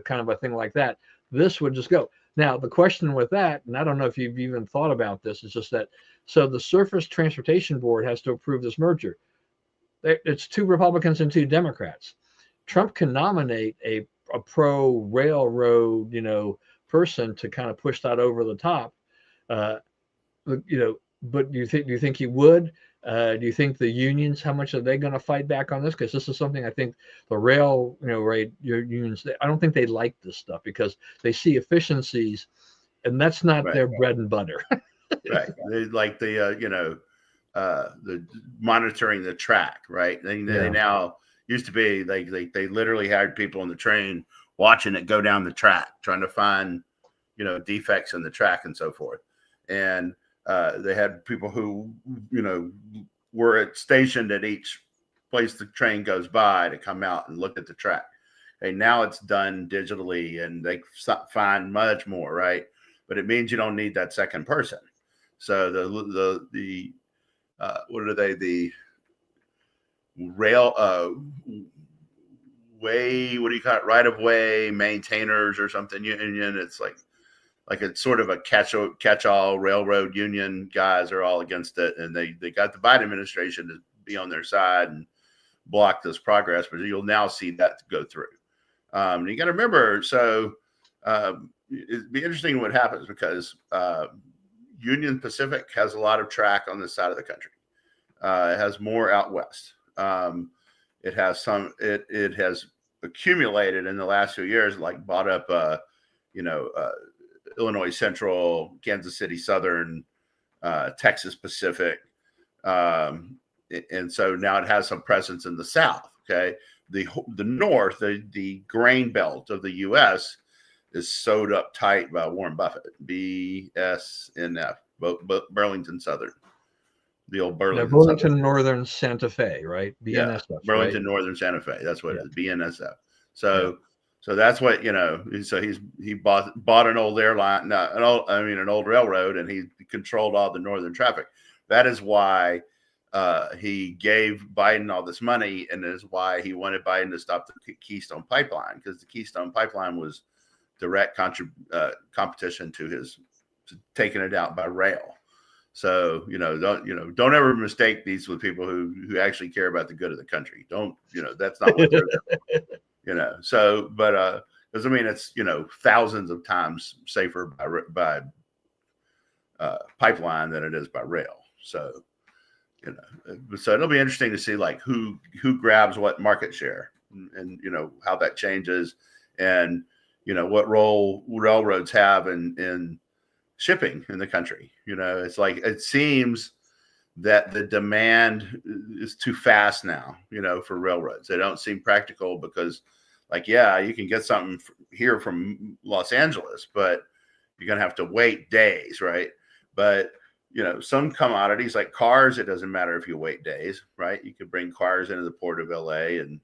kind of a thing like that. This would just go. Now, the question with that, and I don't know if you've even thought about this, is just that, so the Surface Transportation Board has to approve this merger. It's 2 Republicans and 2 Democrats. Trump can nominate a a pro railroad, person to kind of push that over the top. Uh, but do you think he would? Do you think the unions, how much are they going to fight back on this? Because this is something I think the rail, your unions, I don't think they like this stuff because they see efficiencies, and that's not Right. their bread and butter. Right. They like the monitoring the track, right? They now used to be like they literally had people on the train watching it go down the track, trying to find defects in the track and so forth. And they had people who were stationed at each place the train goes by to come out and look at the track. And now it's done digitally, and they find much more, right? But it means you don't need that second person. So the what are they? The rail way, what do you call it? Right of way maintainers or something union. It's like it's sort of a catch-all railroad union. Guys are all against it, and they got the Biden administration to be on their side and block this progress. But you'll now see that go through. You got to remember, so it'd be interesting what happens because Union Pacific has a lot of track on this side of the country. It has more out west. It has some. It has accumulated in the last few years, like bought up, Illinois Central, Kansas City Southern, Texas Pacific, and so now it has some presence in the South. Okay, the North, the grain belt of the U.S. is sewed up tight by Warren Buffett, BSNF, Burlington Southern, the old Burlington Southern. Northern Santa Fe, right? BNSF. Yeah, Burlington Northern Santa Fe. That's what it is, BNSF. So that's what So he bought an old airline, an old railroad, and he controlled all the northern traffic. That is why he gave Biden all this money, and is why he wanted Biden to stop the Keystone Pipeline, because the Keystone Pipeline was direct competition to taking it out by rail. So don't ever mistake these with people who actually care about the good of the country. Don't that's not what they're there. So but because it's thousands of times safer by pipeline than it is by rail. So so it'll be interesting to see like who grabs what market share, and how that changes, and what role railroads have in shipping in the country. It's like it seems that the demand is too fast now, for railroads. They don't seem practical because, you can get something here from Los Angeles, but you're going to have to wait days, right? But, some commodities like cars, it doesn't matter if you wait days, right? You could bring cars into the port of LA and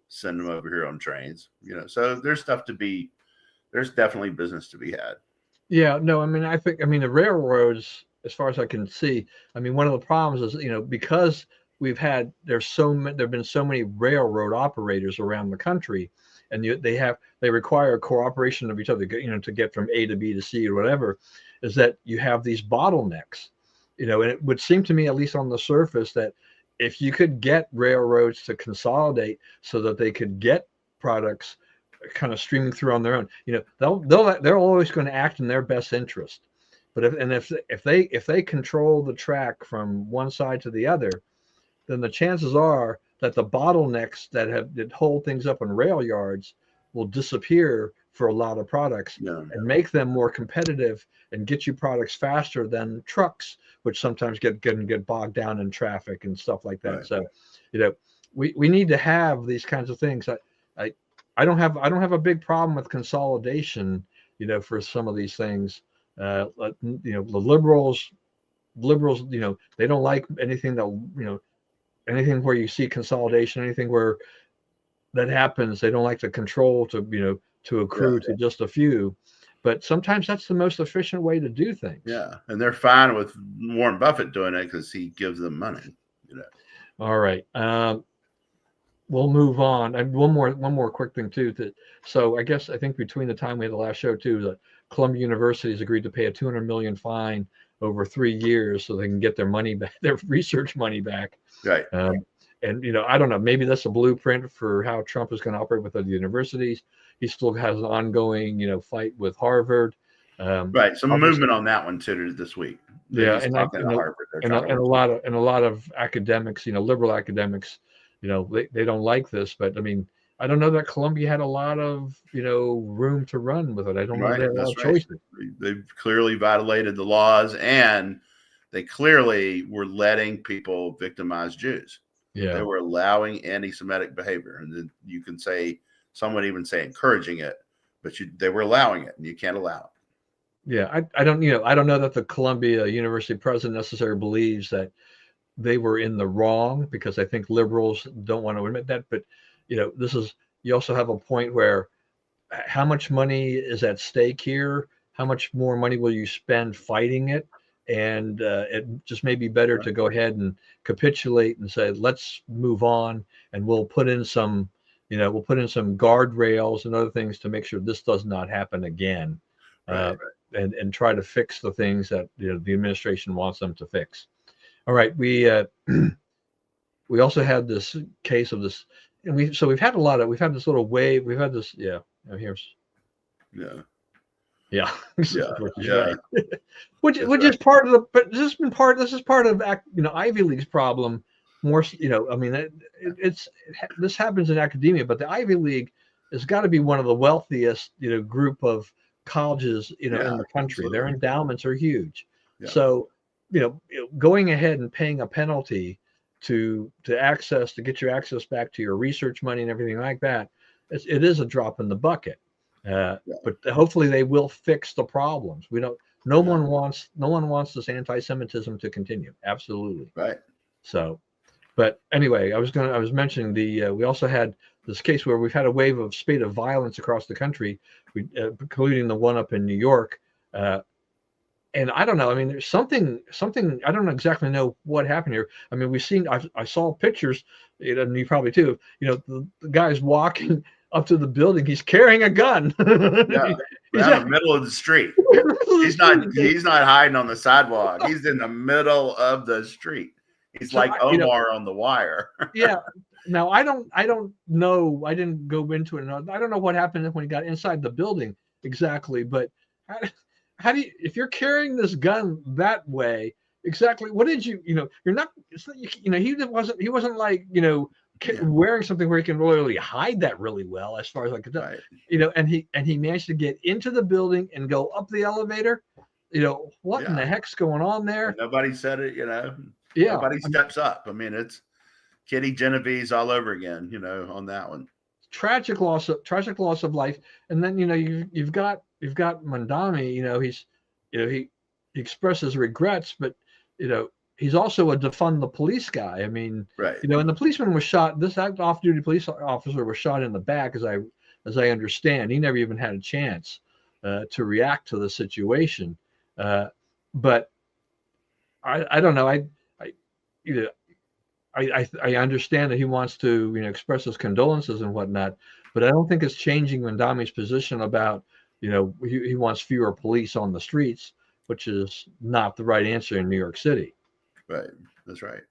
send them over here on trains, so there's definitely business to be had. Yeah, no, I think the railroads, as far as I can see, one of the problems is, because there've been so many railroad operators around the country, and they require cooperation of each other, to get from A to B to C or whatever, is that you have these bottlenecks, and it would seem to me, at least on the surface, that if you could get railroads to consolidate so that they could get products kind of streaming through on their own, they're always going to act in their best interest. But if they control the track from one side to the other, then the chances are that the bottlenecks that hold things up in rail yards will disappear for a lot of products, and make them more competitive and get you products faster than trucks, which sometimes get bogged down in traffic and stuff like that. Right. So, we need to have these kinds of things. I don't have a big problem with consolidation, for some of these things. The liberals, they don't like anything that, anything where you see consolidation, anything where that happens, they don't like the control to accrue to just a few. But sometimes that's the most efficient way to do things. Yeah, and they're fine with Warren Buffett doing it because he gives them money. All right. We'll move on. And one more quick thing too. So I think between the time we had the last show too, that Columbia University has agreed to pay a $200 million fine over 3 years so they can get their money back, their research money back. Right. And I don't know, maybe that's a blueprint for how Trump is going to operate with other universities. he still has an ongoing, fight with Harvard. Right. Some Obviously, movement on that one too this week. yeah, He's talking to Harvard. They're and trying to work. a lot of academics, liberal academics, they don't like this, but I mean, I don't know that Columbia had a lot of room to run with it. I don't know they Right. had a lot That's of right. choices. They've clearly violated the laws, and they clearly were letting people victimize Jews. They Yeah, were allowing anti-Semitic behavior, and then you can say, some would even say encouraging it, but they were allowing it, and you can't allow it. yeah. I don't I don't know that the Columbia University president necessarily believes that they were in the wrong, because I think liberals don't want to admit that. But this is, you also have a point where how much money is at stake here? How much more money will you spend fighting it? And it just may be better to go ahead and capitulate and say, let's move on, and we'll put in some, we'll put in some guardrails and other things to make sure this does not happen again, Right. and try to fix the things that the administration wants them to fix. All right, we also had this case of this, and we've had this little wave. We've had this, yeah. Here's, Yeah. yeah, Yeah. which is Yeah. right. which That's is part of the, but this is part of Ivy League's problem. More, I mean, this happens in academia, but the Ivy League has got to be one of the wealthiest group of colleges in the country. Absolutely. Their endowments are huge. Yeah. So going ahead and paying a penalty to get your access back to your research money and everything like that, it is a drop in the bucket. But hopefully they will fix the problems. We don't. No one wants this anti-Semitism to continue. Absolutely. Right. So, but anyway, I was mentioning we also had this case where we've had a wave of spate of violence across the country, including the one up in New York. And I don't know. I mean, there's something. I don't exactly know what happened here. I mean, I saw pictures, and you probably too. The guy's walking up to the building. He's carrying a gun. Yeah. He's in the middle of the street. He's not hiding on the sidewalk. He's in the middle of the street. He's like Omar on The Wire. Yeah. Now I don't know. I didn't go into it. I don't know what happened when he got inside the building exactly. But how do you, if you're carrying this gun that way, exactly? What did you? You're not. It's not, he wasn't like wearing something where he can really hide that really well, as far as I could tell. Right. And he managed to get into the building and go up the elevator. What in the heck's going on there? And nobody said it. Yeah. Nobody steps up. I mean, it's Kitty Genovese all over again. On that one. Tragic loss of life. And then you've got Mandami. He expresses regrets, but he's also a defund the police guy. I mean, right. And the policeman was shot. This off-duty police officer was shot in the back, as I understand. He never even had a chance to react to the situation. But I don't know. I understand that he wants to express his condolences and whatnot, but I don't think it's changing Mandami's position about he wants fewer police on the streets, which is not the right answer in New York City. Right. That's right.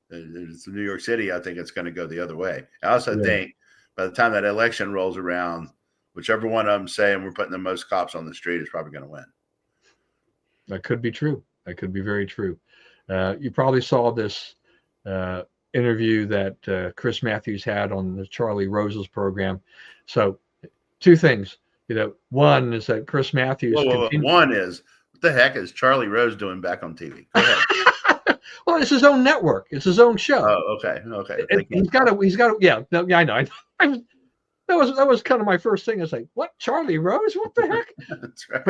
It's New York City. I think it's going to go the other way. I also think by the time that election rolls around, whichever one of them saying we're putting the most cops on the street is probably going to win. That could be true. That could be very true. You probably saw this interview that Chris Matthews had on the Charlie Rose's program. So, two things. One is that Chris Matthews. One is, what the heck is Charlie Rose doing back on TV? Go ahead. Well, it's his own network. It's his own show. Oh, okay. He's got to. Yeah, I know. That was kind of my first thing. I was like, "What, Charlie Rose? What the heck?" That's right.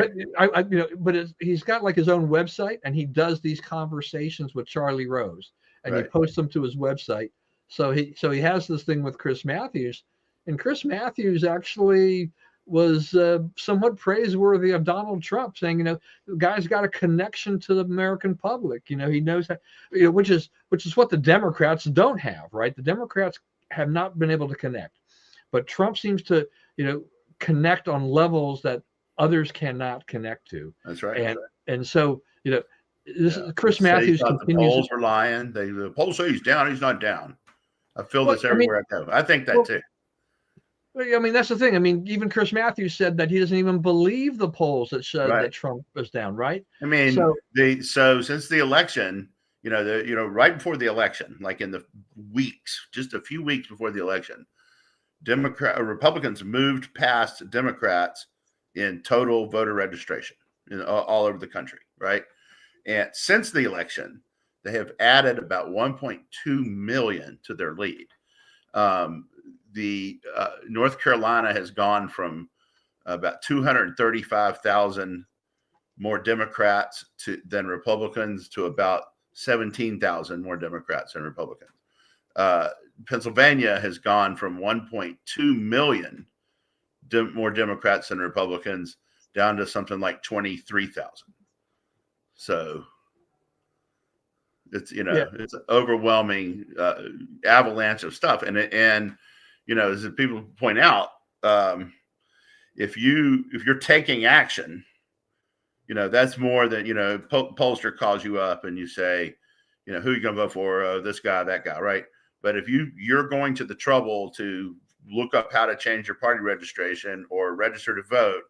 But he's got like his own website, and he does these conversations with Charlie Rose, and he posts them to his website. So he has this thing with Chris Matthews, and Chris Matthews actually was somewhat praiseworthy of Donald Trump, saying, the guy's got a connection to the American public. He knows how, which is what the Democrats don't have, right? The Democrats have not been able to connect, but Trump seems to, connect on levels that others cannot connect to. That's right. And so, Chris Matthews continues. The polls were lying. The polls say he's down. He's not down. I feel this everywhere I go. I think that too. I mean, that's the thing. I mean, even Chris Matthews said that he doesn't even believe the polls that showed Right. that Trump was down, right? I mean, So so since the election, right before the election, like in the weeks, just a few weeks before the election, Republicans moved past Democrats in total voter registration all over the country, right? And since the election, they have added about 1.2 million to their lead. The North Carolina has gone from about 235,000 more Democrats than Republicans to about 17,000 more Democrats than Republicans. Pennsylvania has gone from 1.2 million more Democrats than Republicans down to something like 23,000. So it's yeah, it's an overwhelming avalanche of stuff, and as people point out, if you're taking action, that's more than pollster calls you up and you say, who are you going to vote for? This guy, that guy, right? But if you're going to the trouble to look up how to change your party registration or register to vote,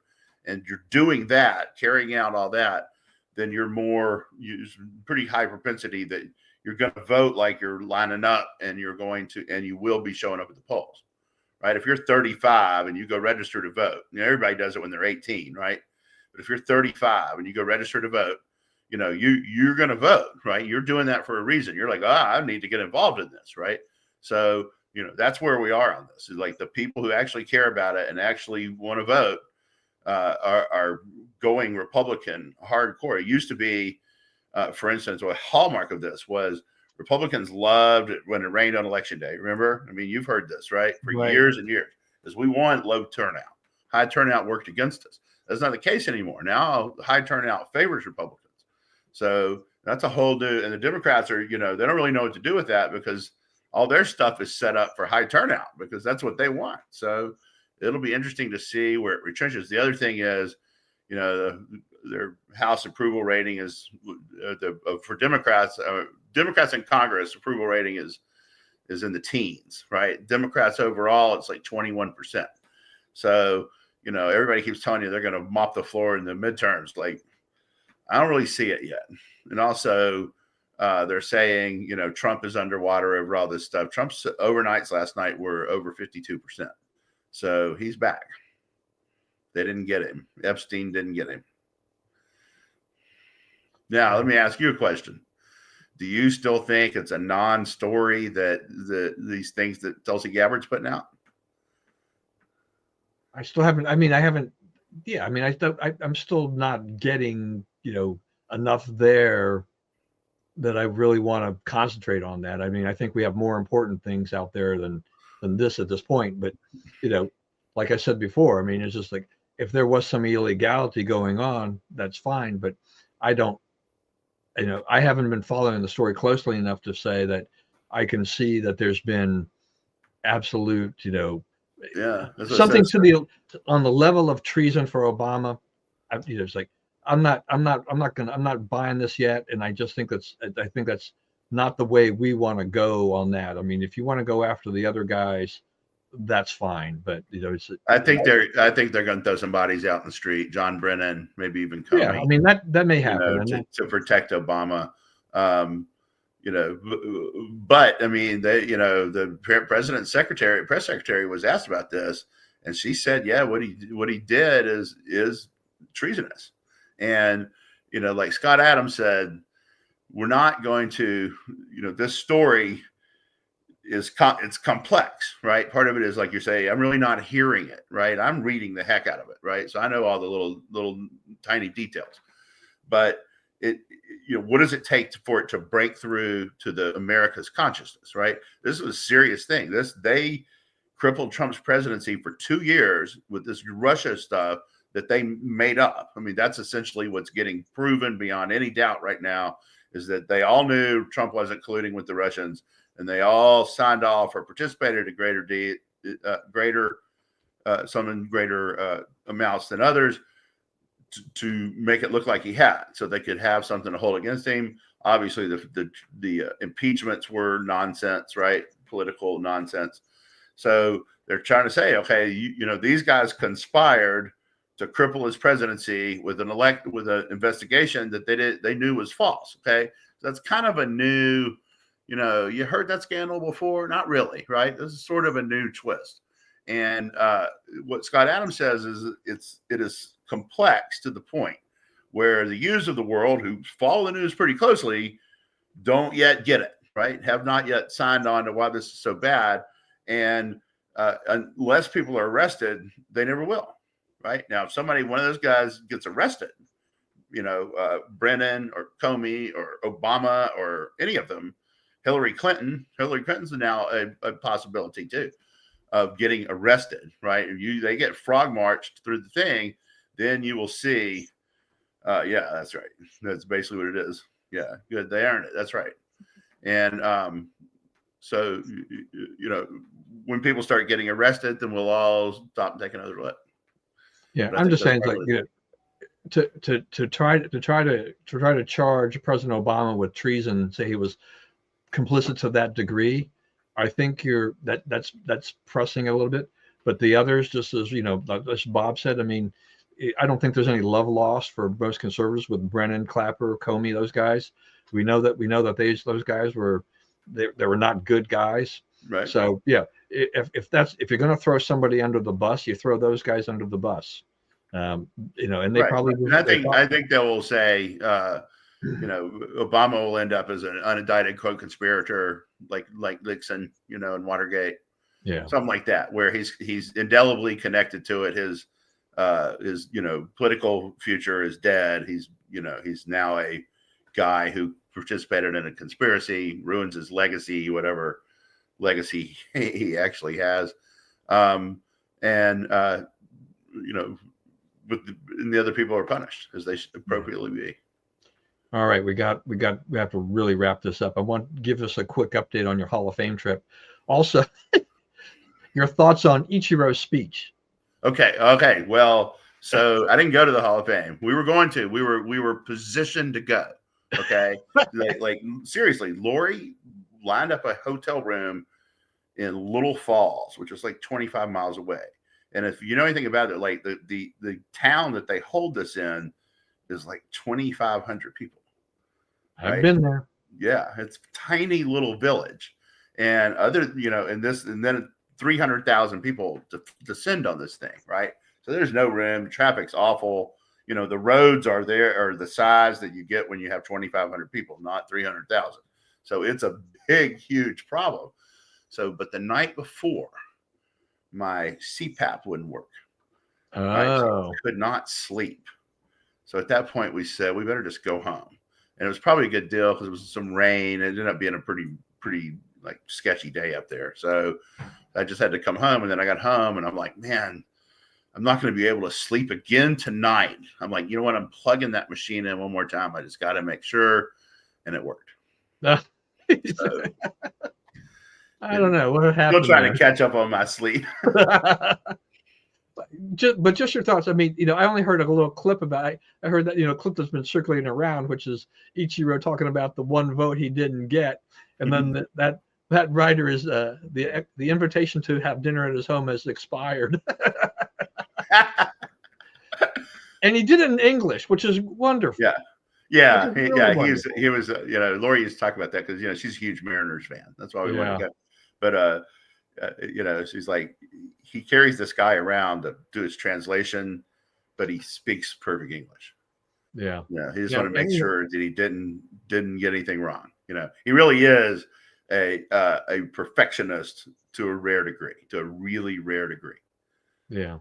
and you're doing that, carrying out all that, then you're pretty high propensity that you're going to vote like you're lining up, and you will be showing up at the polls, right? If you're 35 and you go register to vote, everybody does it when they're 18, right? But if you're 35 and you go register to vote, you're going to vote, right? You're doing that for a reason. You're like, I need to get involved in this, right? So, that's where we are on this. Is like the people who actually care about it and actually want to vote are going Republican hardcore. It used to be, for instance, a hallmark of this was Republicans loved it when it rained on election day. Remember? I mean, you've heard this, right? For right. years and years, because we want low turnout. High turnout worked against us. That's not the case anymore. Now, high turnout favors Republicans. So that's a whole new, and the Democrats are, they don't really know what to do with that because all their stuff is set up for high turnout because that's what they want. So it'll be interesting to see where it retrenches. The other thing is, their House approval rating is for Democrats. Democrats in Congress approval rating is in the teens, right? Democrats overall, it's like 21%. So everybody keeps telling you they're going to mop the floor in the midterms. Like, I don't really see it yet. And also, they're saying, Trump is underwater over all this stuff. Trump's overnights last night were over 52%. So he's back. They didn't get him. Epstein didn't get him. Now, let me ask you a question. Do you still think it's a non-story that these things that Tulsi Gabbard's putting out? I still haven't. I mean, I haven't. Yeah, I mean, I'm still not getting enough there that I really want to concentrate on that. I mean, I think we have more important things out there than this at this point. But like I said before, I mean, it's just like if there was some illegality going on, that's fine. But I don't. I haven't been following the story closely enough to say that I can see that there's been absolute, something on the level of treason for Obama. It's like I'm not buying this yet, and I just think that's not the way we want to go on that. I mean, if you want to go after the other guys, that's fine, but I think they're going to throw some bodies out in the street. John Brennan, maybe even Comey. Yeah, I mean that may happen to protect Obama. But I mean, the president's press secretary was asked about this, and she said, yeah, what he did is treasonous. And, like Scott Adams said, we're not going to, this story it's complex, right? Part of it is like you say, I'm really not hearing it, right? I'm reading the heck out of it, right? So I know all the little tiny details, but what does it take for it to break through to the America's consciousness, right? This was a serious thing. They crippled Trump's presidency for 2 years with this Russia stuff that they made up. I mean, that's essentially what's getting proven beyond any doubt right now, is that they all knew Trump wasn't colluding with the Russians, and they all signed off or participated at greater amounts than others to make it look like he had, so they could have something to hold against him. Obviously, the impeachments were nonsense, right? Political nonsense. So they're trying to say, okay, you know, these guys conspired to cripple his presidency with an investigation that they knew was false. Okay, so that's kind of a new, you know, you heard that scandal before? Not really, right? This is sort of a new twist. And what Scott Adams says is it is complex to the point where the users of the world who follow the news pretty closely don't yet get it, right? Have not yet signed on to why this is so bad. And unless people are arrested, they never will, right? Now, if one of those guys gets arrested, you know, Brennan or Comey or Obama or any of them, Hillary Clinton's now a possibility too of getting arrested, right? If they get frog marched through the thing, then you will see, yeah, that's right. That's basically what it is. Yeah, good. They earned it. That's right. And so, you know, when people start getting arrested, then we'll all stop and take another look. Yeah, I'm just saying, like, you know, to try to charge President Obama with treason and say he was complicit to that degree, I think that's pressing a little bit. But the others, just as you know, as Bob said, I mean, I don't think there's any love lost for most conservatives with Brennan, Clapper, Comey, those guys. We know that those guys were they were not good guys. Right. So yeah, if you're going to throw somebody under the bus, you throw those guys under the bus. You know, and they probably. And I think they will say, you know, Obama will end up as an unindicted co-conspirator, like Nixon, you know, in Watergate, something like that, where he's indelibly connected to it. His you know, political future is dead. He's now a guy who participated in a conspiracy, ruins his legacy, whatever legacy he actually has, and you know, and the other people are punished as they should appropriately be. All right, we have to really wrap this up. I want to give us a quick update on your Hall of Fame trip. Also, your thoughts on Ichiro's speech. Okay. Well, so I didn't go to the Hall of Fame. We were positioned to go. Okay. like seriously, Lori lined up a hotel room in Little Falls, which is like 25 miles away. And if you know anything about it, like the town that they hold this in is like 2,500 people. Right? I've been there. Yeah, it's a tiny little village, and then 300,000 people descend on this thing, right? So there's no room. Traffic's awful. You know, the roads are the size that you get when you have 2,500 people, not 300,000. So it's a big, huge problem. So, but the night before, my CPAP wouldn't work. Oh. Right? So I could not sleep. So at that point, we said, we better just go home. And it was probably a good deal because it was some rain. It ended up being a pretty like sketchy day up there. So I just had to come home. And then I got home and I'm like, man, I'm not going to be able to sleep again tonight. I'm like, you know what? I'm plugging that machine in one more time. I just got to make sure. And it worked. So, I don't know what happened. Still trying to catch up on my sleep. But just your thoughts. I mean, you know, I only heard a little clip about it. I heard that, you know, clip that's been circulating around, which is Ichiro talking about the one vote he didn't get, and then that writer is the invitation to have dinner at his home has expired. And he did it in English, which is wonderful. Yeah. Wonderful. He was. You know, Lori used to talk about that because, you know, she's a huge Mariners fan. That's why we wanted to go. But you know, she's like, he carries this guy around to do his translation, but he speaks perfect English. Yeah. He just wanted to make sure that he didn't get anything wrong. You know, he really is a perfectionist to a really rare degree. Yeah.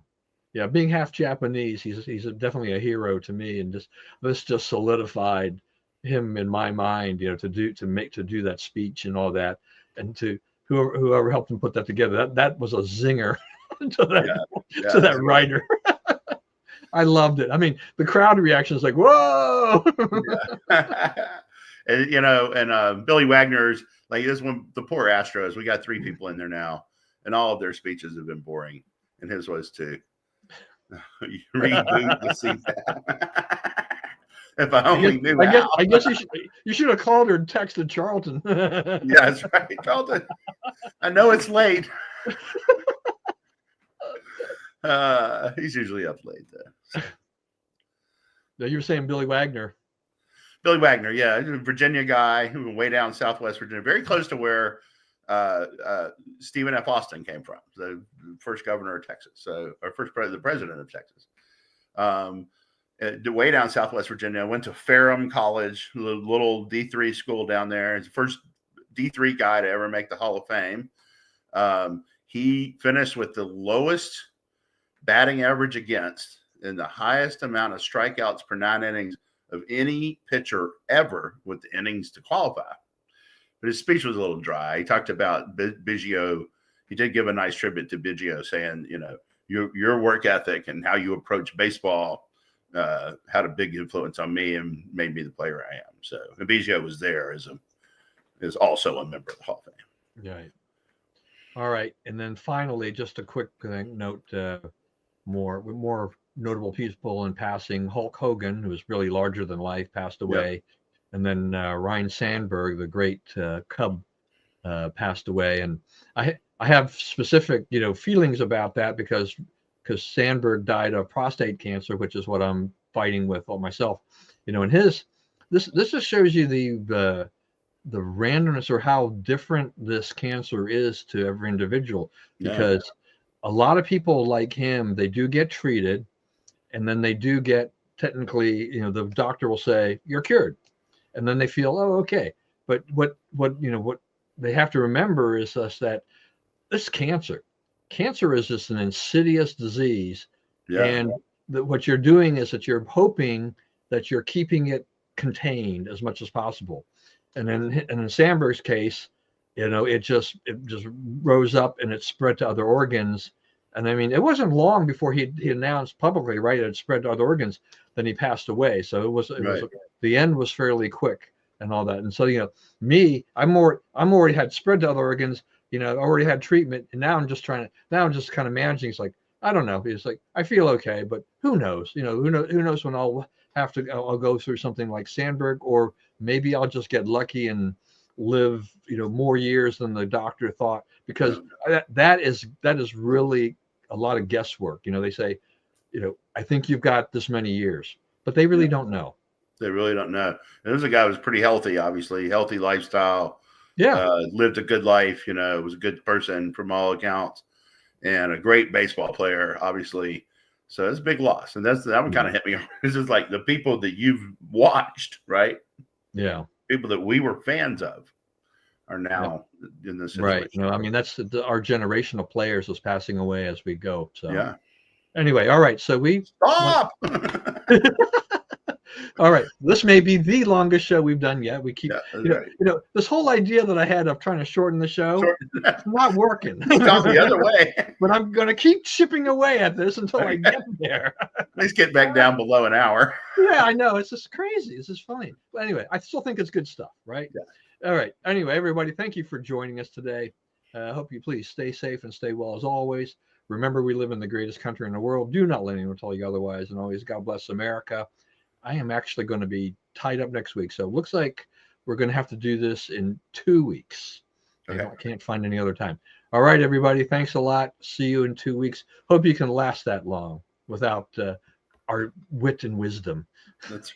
Being half Japanese, he's definitely a hero to me, and this just solidified him in my mind. You know, to do that speech and all that, and to whoever helped him put that together, that was a zinger to that writer. I loved it. I mean, the crowd reaction is like, whoa. And you know, and Billy Wagner's like, this one, the poor Astros, we got 3 people in there now, and all of their speeches have been boring, and his was too. You reboot the CPAP. If I only knew. I guess you should have called her and texted Charlton. Yeah, that's right, Charlton. I know it's late. He's usually up late though. So. No, you were saying Billy Wagner. Billy Wagner, yeah, Virginia guy who was way down Southwest Virginia, very close to where Stephen F. Austin came from, the first governor of Texas, so our first the president of Texas. Way down Southwest Virginia. Went to Ferrum College, a little D3 school down there. He's the first D3 guy to ever make the Hall of Fame. He finished with the lowest batting average against and the highest amount of strikeouts per 9 innings of any pitcher ever with the innings to qualify. But his speech was a little dry. He talked about Biggio. He did give a nice tribute to Biggio, saying, you know, your work ethic and how you approach baseball had a big influence on me and made me the player I am. So Biggio was there is also a member of the Hall of Fame. Right. All right. And then finally, just a quick note, more notable people in passing. Hulg Hogan, who was really larger than life, passed away. Yep. And then Ryne Sandberg, the great Cub, passed away. And I have specific, feelings about that because Sandberg died of prostate cancer, which is what I'm fighting with myself. And this just shows you the randomness or how different this cancer is to every individual, because a lot of people like him, they do get treated, and then they do get technically, the doctor will say you're cured, and then they feel, oh, okay. But what they have to remember is that this cancer is just an insidious disease. Yeah. And what you're doing is that you're hoping that you're keeping it contained as much as possible. And then in Sandberg's case, it just rose up and it spread to other organs. And I mean, it wasn't long before he announced publicly, right, it spread to other organs, then he passed away. So it was the end was fairly quick and all that. And so, I'm already had spread to other organs. I already had treatment, and now I'm just kind of managing. It's like, I don't know. It's like, I feel okay, but who knows? Who knows when I'll go through something like Sandberg, or maybe I'll just get lucky and live, more years than the doctor thought, because that is really a lot of guesswork. They say, I think you've got this many years, but they really don't know. They really don't know. And this is a guy who was pretty healthy, obviously, healthy lifestyle. Yeah. Lived a good life, was a good person from all accounts, and a great baseball player, obviously. So it's a big loss. And that one kind of hit me. This is like the people that you've watched, right? Yeah. People that we were fans of are now in this situation. Right. No, I mean, that's our generation of players is passing away as we go. So yeah. Anyway, all right. So we stop. All right, this may be the longest show we've done yet. We keep, this whole idea that I had of trying to shorten the show, it's not working. It's gone the other way. But I'm going to keep chipping away at this until I get there. Let's get back down below an hour. Yeah, I know. It's just crazy. This is funny. But anyway, I still think it's good stuff, right? Yeah. All right. Anyway, everybody, thank you for joining us today. I hope you please stay safe and stay well as always. Remember, we live in the greatest country in the world. Do not let anyone tell you otherwise. And always, God bless America. I am actually going to be tied up next week. So it looks like we're going to have to do this in 2 weeks. Okay. I can't find any other time. All right, everybody. Thanks a lot. See you in 2 weeks. Hope you can last that long without our wit and wisdom. That's